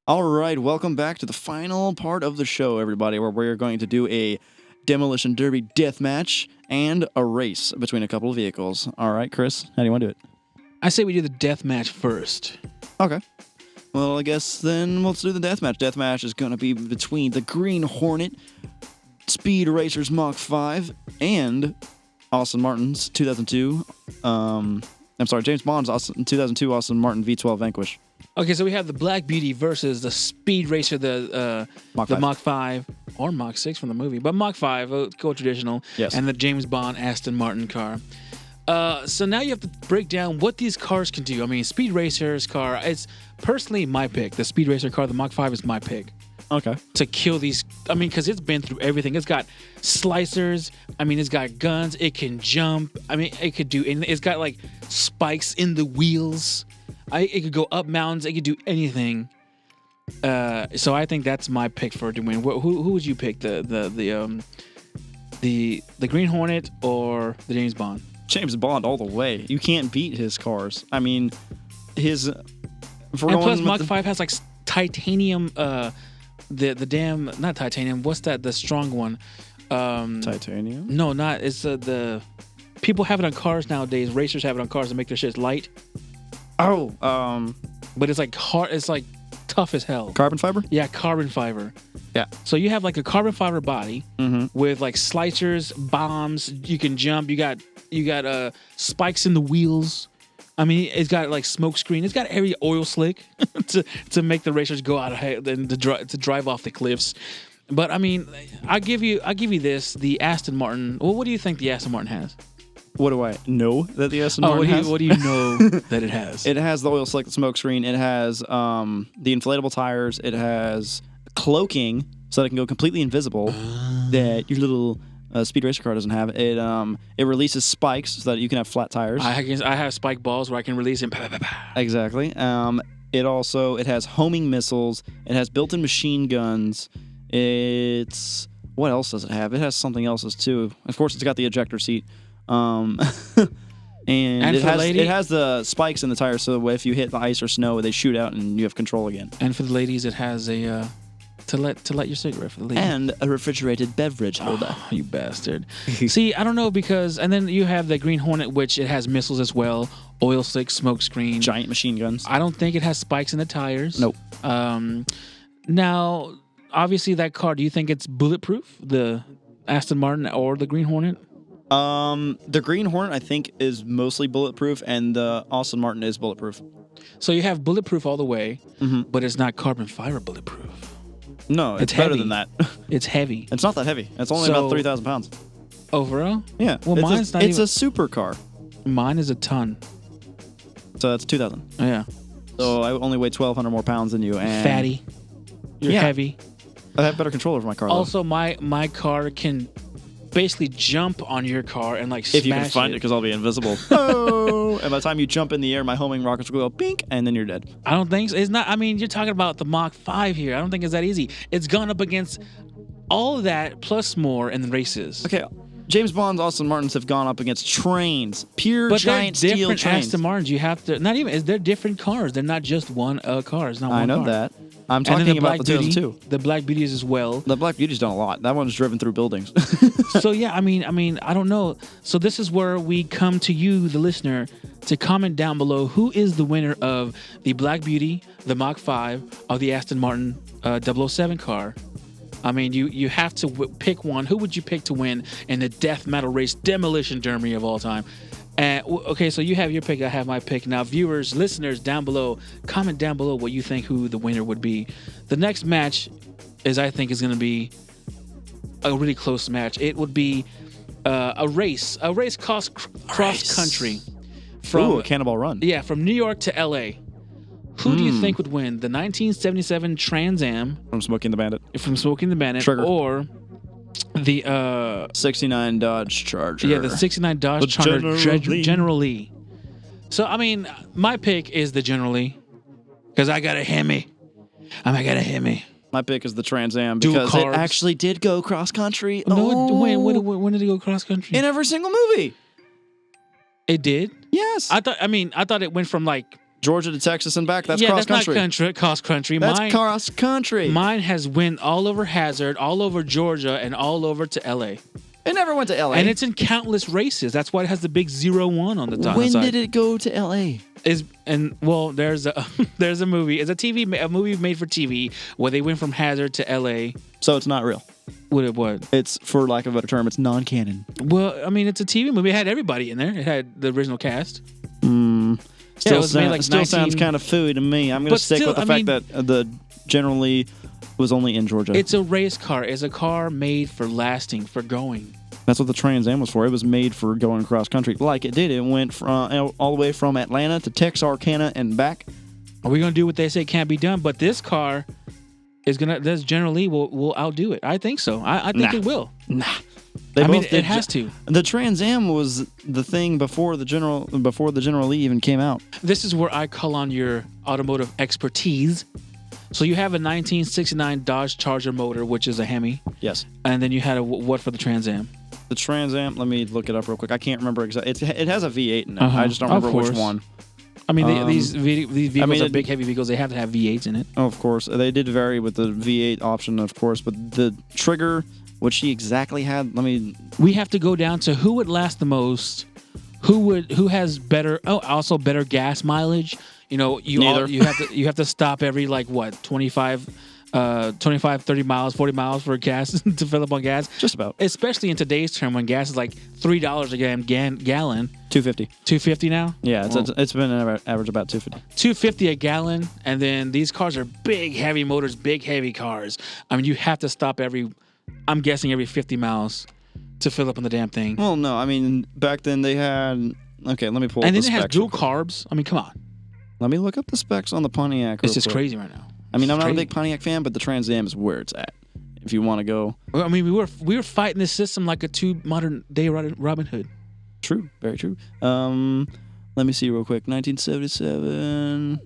All right, welcome back to the final part of the show, everybody, where we're going to do a demolition derby death match and a race between a couple of vehicles. All right, Chris, how do you want to do it? I say we do the death match first. Okay. Well, I guess then let's do the deathmatch. Deathmatch is going to be between the Green Hornet, Speed Racers Mach 5, and Austin Martin's 2002. James Bond's 2002 Austin Martin V12 Vanquish. Okay, so we have the Black Beauty versus the Speed Racer, the Mach 5. Mach 5 or Mach 6 from the movie, but Mach 5, go traditional, Yes. and the James Bond Aston Martin car. So now you have to break down what these cars can do. I mean, Speed Racer's car, it's personally my pick. The Speed Racer car, the Mach 5 is my pick. Okay. To kill these, I mean, because it's been through everything. It's got slicers. I mean, it's got guns. It can jump. I mean, it could do anything. It's got like spikes in the wheels. It could go up mountains. It could do anything. So I think that's my pick for to win. Who would you pick? The Green Hornet or the James Bond? James Bond all the way. You can't beat his cars. I mean, his. And plus, Mach 5 has like titanium. The damn, not titanium. What's that? The strong one. Titanium? No, not. It's the people have it on cars nowadays. Racers have it on cars to make their shit light. Oh, But it's like hard. It's like tough as hell. carbon fiber? Yeah, carbon fiber. Yeah. So you have like a carbon fiber body with like slicers, bombs. You can jump. You got spikes in the wheels. I mean, it's got like smoke screen. It's got every oil slick to make the racers go out of and to drive off the cliffs. But I mean, I'll give you this, the Aston Martin. Well, what do you think the Aston Martin has? What do I know that the Aston Martin has? What do you know that it has? It has the oil slick, the smoke screen. It has the inflatable tires. It has cloaking so that it can go completely invisible that your little Speed Racer car doesn't have. It releases spikes so that you can have flat tires. I have spike balls where I can release them. Exactly. It has homing missiles. It has built-in machine guns. What else does it have? It has something else too. Of course, it's got the ejector seat. And it has the spikes in the tires, so if you hit the ice or snow, they shoot out and you have control again. And for the ladies, it has a to let your cigarette for the ladies. And a refrigerated beverage holder. Oh, you bastard. See, I don't know and then you have the Green Hornet, which it has missiles as well, oil slick, smoke screen, Giant machine guns. I don't think it has spikes in the tires. Nope. Now, obviously, that car. Do you think it's bulletproof, the Aston Martin or the Green Hornet? The Green Hornet, I think, is mostly bulletproof, and the Aston Martin is bulletproof. So you have bulletproof all the way, but it's not carbon fiber bulletproof. No, it's better than that. It's heavy. It's not that heavy. It's only about 3,000 pounds. Overall? Yeah. Well, it's a supercar. Mine is a ton. So that's 2,000. Yeah. So I only weigh 1,200 more pounds than you. And Fatty. You're Yeah. heavy. I have better control over my car. Also, my car can basically jump on your car and like though. If you can smash find it, because I'll be invisible. Oh! And by the time you jump in the air, my homing rockets will go bink, and then you're dead. I don't think so. It's not. I mean, you're talking about the Mach 5 here. I don't think it's that easy. It's gone up against all of that plus more in the races. Okay, James Bond's Aston Martins have gone up against trains, pure But giant they're steel different trains. Aston Martins. You have to not even. They're different cars. They're not just one car. It's not one I know car. that. I'm And then talking about the Beauty, 2002. the Black Beauties as well. The Black Beauty's done a lot. That one's driven through buildings. So yeah, I mean, I don't know. So this is where we come to you, the listener, to comment down below who is the winner of the Black Beauty, the Mach 5, or the Aston Martin 007 car. I mean, you have to pick one. Who would you pick to win in the death metal race demolition derby of all time? Okay, so you have your pick, I have my pick. Now, viewers, listeners down below, comment down below what you think who the winner would be. The next match I think is going to be a really close match. It would be a race cross country from Ooh, a Cannonball Run. yeah, from New York to LA. Who do you think would win? The 1977 Trans Am From Smoking the Bandit. from Smoking the Bandit, Trigger. or the 69 Dodge Charger. yeah, the 69 Dodge The Charger General Lee. General Lee. So I mean, my pick is the General Lee because I got a Hemi. I got a Hemi. My pick is the Trans Am Dual because it carbs. actually did go cross country. No, when did it go cross country? In every single movie. It did. Yes. I thought it went from like Georgia to Texas and back. That's yeah, cross that's country. not country, cross country. That's mine, cross country. mine has went all over Hazard, all over Georgia, and all over to LA. It never went to LA. And it's in countless races. That's why it has the big 01 on the top. When did it go to LA? There's a there's a movie. It's a movie made for TV where they went from Hazard to LA. So it's not real. What? It's, for lack of a better term, it's non-canon. Well, I mean, it's a TV movie. It had everybody in there. It had the original cast. Still, it was made like still 19 sounds kind of phooey to me. I'm going to But stick still, with the I fact mean- that the General Lee was only in Georgia. It's a race car. It's a car made for lasting, for going. That's what the Trans Am was for. It was made for going cross country. Like it did. It went from all the way from Atlanta to Texarkana and back. Are we gonna do what they say can't be done? But this car is gonna. This General Lee will outdo it. I think so. I think Nah. it will. Nah. I mean, it has to. The Trans Am was the thing before the General Lee even came out. This is where I call on your automotive expertise. So you have a 1969 Dodge Charger motor, which is a Hemi, Yes. and then you had what for the Trans Am? The Trans Am, let me look it up real quick. I can't remember exactly. It has a V8 in it. Uh-huh. I just don't Of remember which course. one. I mean, these vehicles are it- big, heavy vehicles. They have to have V8s in it. Oh, of course. They did vary with the V8 option, of course, but the trigger, what she exactly had, We have to go down to who would last the most, who has better, also better gas mileage. You know, Neither. you have to stop every like what 25, 30 miles, 40 miles for gas to fill up on gas. just about Especially in today's term when gas is like $3 a gallon, 250. $2.50 now. Yeah, Well, it's been an average about 250. $2.50 a gallon, and then these cars are big, heavy motors, big, heavy cars. I mean, you have to stop I'm guessing every 50 miles to fill up on the damn thing. Well, no, I mean, back then they had... Okay, let me pull up And the then it has specs dual real quick. carbs. I mean, come on, Let me look up the specs on the Pontiac real it's just quick. crazy right now. I mean, I'm It's not a crazy. big Pontiac fan, but the Trans Am is where it's at. If you want to go... Well, I mean, we were fighting this system like a two modern day Robin Hood. True, very true. Let me see real quick. 1977.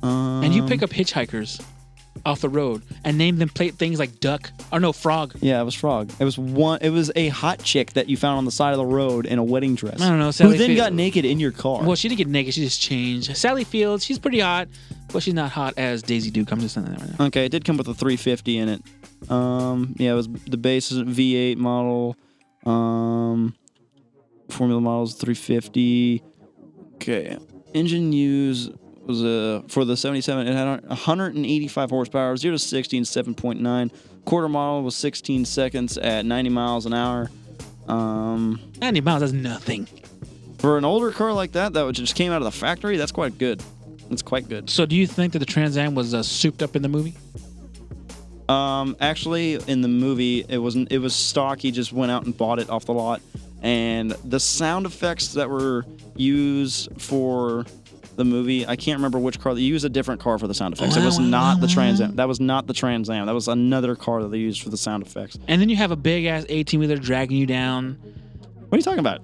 And you pick up hitchhikers off the road and name them things like duck or no frog. Yeah, it was Frog. It was a hot chick that you found on the side of the road in a wedding dress. I don't know. Who Sally then Field- got naked in your car. Well, she didn't get naked. She just changed. Sally Fields, she's pretty hot, but she's not hot as Daisy Duke. I'm just saying that right now. Okay, it did come with a 350 in it. Yeah, it was the base is a V8 model. Formula model is 350. Okay, engine use was for the 77. It had 185 horsepower, 0 to 60 in 7.9. Quarter model was 16 seconds at 90 miles an hour. 90 miles, that's nothing. For an older car like that just came out of the factory, that's quite good. That's quite good. So do you think that the Trans Am was souped up in the movie? Actually, in the movie, it wasn't. It was stock. He just went out and bought it off the lot, and the sound effects that were used for the movie, I can't remember which car. They used a different car for the sound effects. It was not the Trans Am. That was not the Trans Am. That was another car that they used for the sound effects. And then you have a big ass 18-wheeler dragging you down. What are you talking about?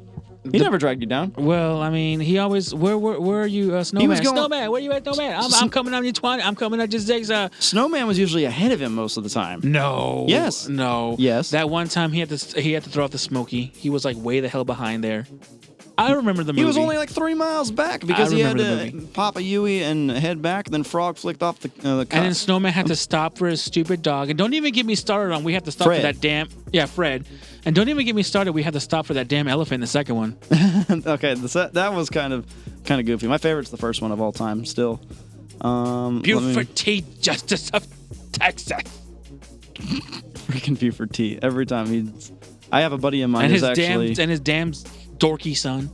He never dragged you down. Well, I mean, he always. Where are you, Snowman? He was going- Snowman, where you at, Snowman? I'm coming on your 20. I'm coming at your zigzag. Snowman was usually ahead of him most of the time. No. Yes. No. Yes. That one time he had to throw off the Smokey. He was like way the hell behind there. I remember the movie. He was only like 3 miles back because he had remember the to pop a Yui and head back. And then Frog flicked off the car. And then Snowman had to stop for his stupid dog. And don't even get me started on we have to stop for Fred. that damn Fred. And don't even get me started. We had to stop for that damn elephant in the second one. Okay, that was kind of goofy. My favorite's the first one of all time. Still, Buford T. Justice of Texas. freaking Buford T. Every time I have a buddy of mine And who's his actually damn dorky son,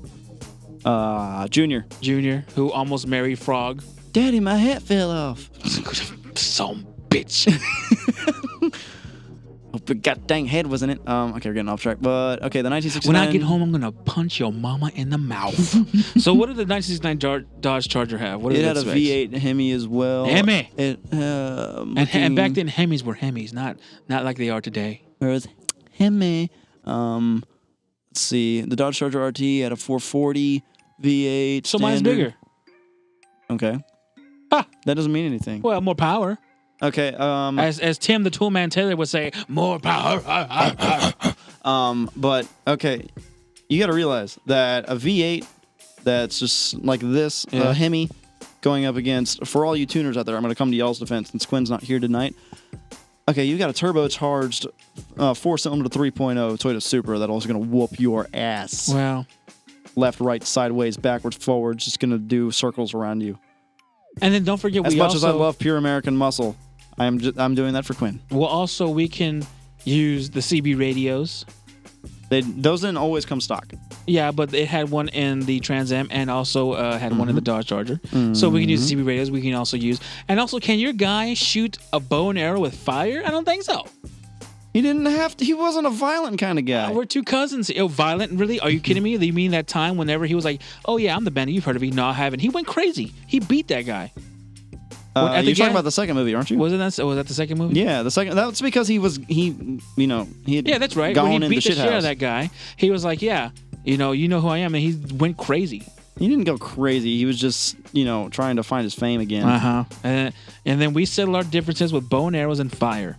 Junior. Junior, who almost married Frog. Daddy, my hat fell off. Some bitch. Hope your god dang head wasn't it. Okay, we're getting off track. But okay, the 1969. When I get home, I'm gonna punch your mama in the mouth. So what did the 1969 Dodge Charger have? What It are had the a specs? V8 Hemi as well. Hemi. It, And back then Hemis were Hemis, not like they are today. Whereas Hemi, let's see, the Dodge Charger RT had a 440 V8. So mine's standard. bigger. Okay. Ha! That doesn't mean anything. Well, more power. Okay. As Tim the Toolman Taylor would say, more power. But okay, you got to realize that a V8 that's just like this, Yeah. a Hemi, going up against, for all you tuners out there, I'm going to come to y'all's defense since Quinn's not here tonight. Okay, you got a turbocharged 4-cylinder 3.0 Toyota Supra that also going to whoop your ass. Well, Left, right, sideways, backwards, forwards, just going to do circles around you. and then don't forget As we much also as I love pure American muscle, I'm doing that for Quinn. we can use the CB radios. Those didn't always come stock. Yeah, but it had one in the Trans Am and also had one in the Dodge Charger. So we can use CB radios. We can also use... And also, can your guy shoot a bow and arrow with fire? I don't think so. He didn't have to. He wasn't a violent kind of guy. We're two cousins. Oh, violent? Really? Are you kidding me? You mean that time whenever he was like, oh, yeah, I'm the bandit. You've heard of me. No, I haven't. He went crazy. He beat that guy. At the You're talking gas- about the second movie, aren't you? Was that the second movie? Yeah, the second. That's because he had Yeah, that's right. gone When he in beat the shit out shithouse. of that guy, he was like, yeah, you know who I am. And he went crazy. He didn't go crazy. He was just, trying to find his fame again. Uh-huh. And then we settle our differences with bow and arrows and fire.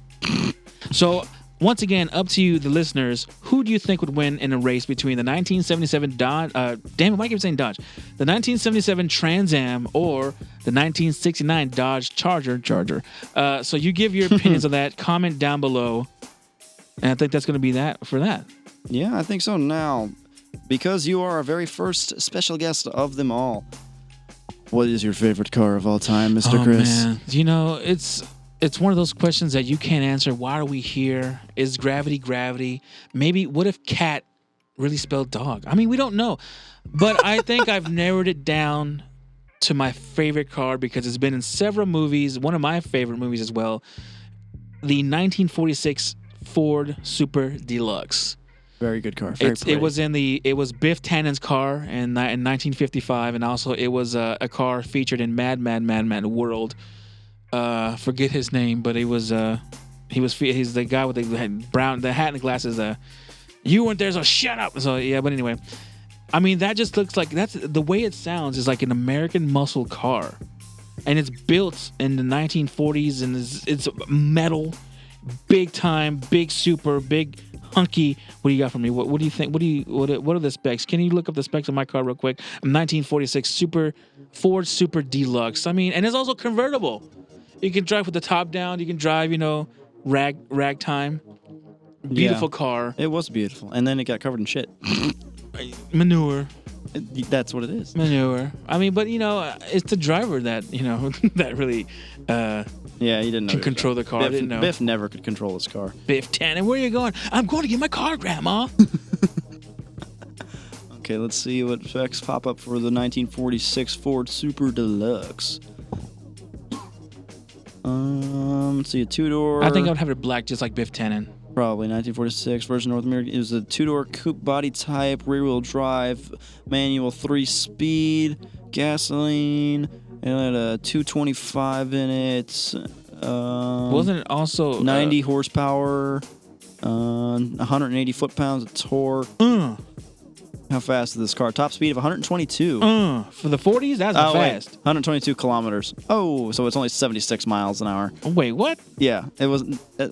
So, once again, up to you, the listeners, who do you think would win in a race between the 1977 Dodge, damn it, why do I keep saying Dodge? The 1977 Trans Am or the 1969 Dodge Charger. So you give your opinions on that, comment down below, and I think that's going to be that for that. Yeah, I think so. Now, because you are our very first special guest of them all, what is your favorite car of all time, Mr. Chris? Man. It's one of those questions that you can't answer. Why are we here? Is gravity? Maybe what if cat really spelled dog? I mean, we don't know. But I think I've narrowed it down to my favorite car because it's been in several movies. One of my favorite movies as well. The 1946 Ford Super Deluxe. Very good car. Very pretty. It was Biff Tannen's car in 1955, and also it was a car featured in Mad World. Forget his name, but he's the guy with the hat and the glasses. You weren't there, so shut up. So yeah, but anyway, I mean that just looks like that's the way it sounds is like an American muscle car, and it's built in the 1940s and it's metal, big time, big super, big hunky. What do you got for me? What do you think? What are the specs? Can you look up the specs of my car real quick? 1946 Ford Super Deluxe. I mean, and it's also convertible. You can drive with the top down. You can drive, ragtime. Beautiful car. It was beautiful. And then it got covered in shit. Manure. That's what it is. Manure. I mean, but, it's the driver that, that really Yeah, he didn't know. can control the car. I didn't know. Biff never could control his car. Biff Tannen, where are you going? I'm going to get my car, Grandma. Okay, let's see what specs pop up for the 1946 Ford Super Deluxe. Let's see, a two-door. I think I would have it black just like Biff Tannen. Probably 1946 version North America. It was a two-door coupe body type, rear-wheel drive, manual 3-speed, gasoline. It had a 225 in it. Wasn't it also 90 horsepower, 180 foot-pounds of torque. How fast is this car? Top speed of 122. For the 40s? That's not fast. 122 kilometers. Oh, so it's only 76 miles an hour. Wait, what? Yeah, it was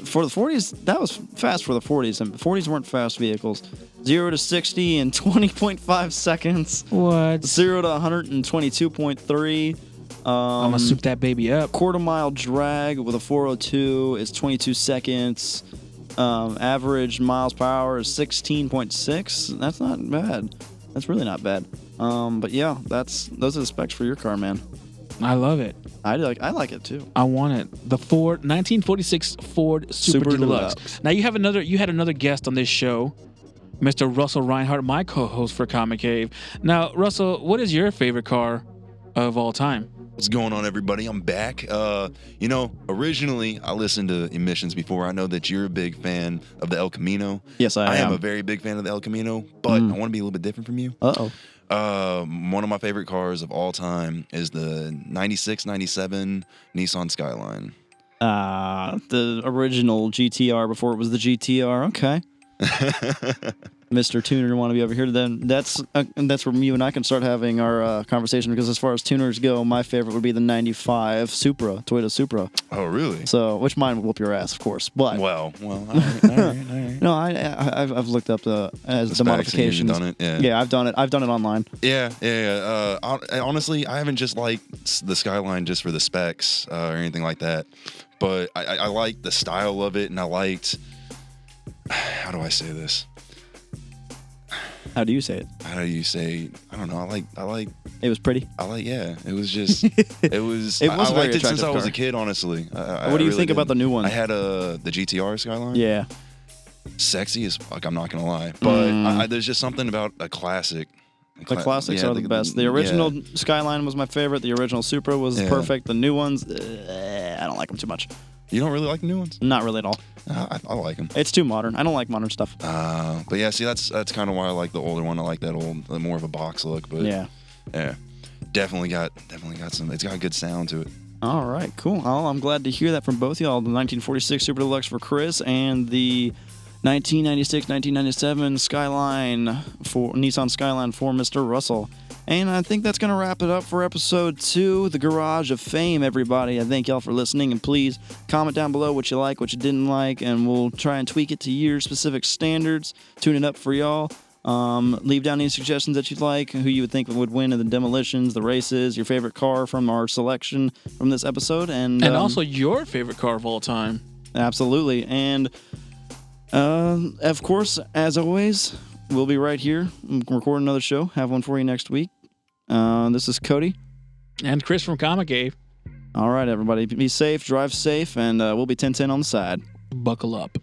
for the 40s. That was fast for the 40s, and the 40s weren't fast vehicles. 0 to 60 in 20.5 seconds. What? 0 to 122.3. I'm gonna soup that baby up. Quarter mile drag with a 402 is 22 seconds. Average miles per hour is 16.6. That's not bad. That's really not bad. But yeah, those are the specs for your car, man. I love it. I like it too. I want it. The 1946 Ford Super Deluxe. Now you had another guest on this show, Mr. Russell Reinhardt, my co-host for Comic Cave. Now, Russell, what is your favorite car of all time? What's going on, everybody? I'm back. Originally I listened to Emissions before. I know that you're a big fan of the El Camino. Yes, I am. I am a very big fan of the El Camino, but I want to be a little bit different from you. One of my favorite cars of all time is the 96, 97 Nissan Skyline. The original GTR before it was the GTR. Okay. Mr. Tuner want to be over here, then that's where you and I can start having our conversation, because as far as tuners go, my favorite would be the 95 Supra, Toyota Supra. Oh, really? So, which mine would whoop your ass, of course. But all right. No, I've looked up the modifications. You've done it, yeah, I've done it online. Yeah. Honestly, I haven't just liked the Skyline just for the specs or anything like that, but I liked the style of it, and I liked. How do I say this? How do you say it? How do you say? I don't know. I like. It was pretty. Yeah. It was just. It was. It was I a very liked it since attractive I was car. a kid. Honestly. What do you think about the new one? I had the GTR Skyline. Yeah. Sexy as fuck. I'm not gonna lie, but there's just something about a classic. The classics are the best. The original Skyline was my favorite. The original Supra was perfect. The new ones, I don't like them too much. You don't really like the new ones? Not really at all. I like them. It's too modern. I don't like modern stuff. But yeah, see, that's kind of why I like the older one. I like that old, more of a box look. But yeah, definitely got some. It's got a good sound to it. All right, cool. Well, I'm glad to hear that from both y'all. The 1946 Super Deluxe for Chris and the 1996-1997 Skyline for Nissan Skyline for Mr. Russell. And I think that's going to wrap it up for episode 2, The Garage of Fame, everybody. I thank y'all for listening, and please comment down below what you like, what you didn't like, and we'll try and tweak it to your specific standards, tune it up for y'all. Leave down any suggestions that you'd like, who you would think would win in the demolitions, the races, your favorite car from our selection from this episode. And also your favorite car of all time. Absolutely. And of course, as always, we'll be right here recording another show. Have one for you next week. This is Cody. And Chris from Comic Cave. All right, everybody. Be safe, drive safe, and we'll be 10-10 on the side. Buckle up.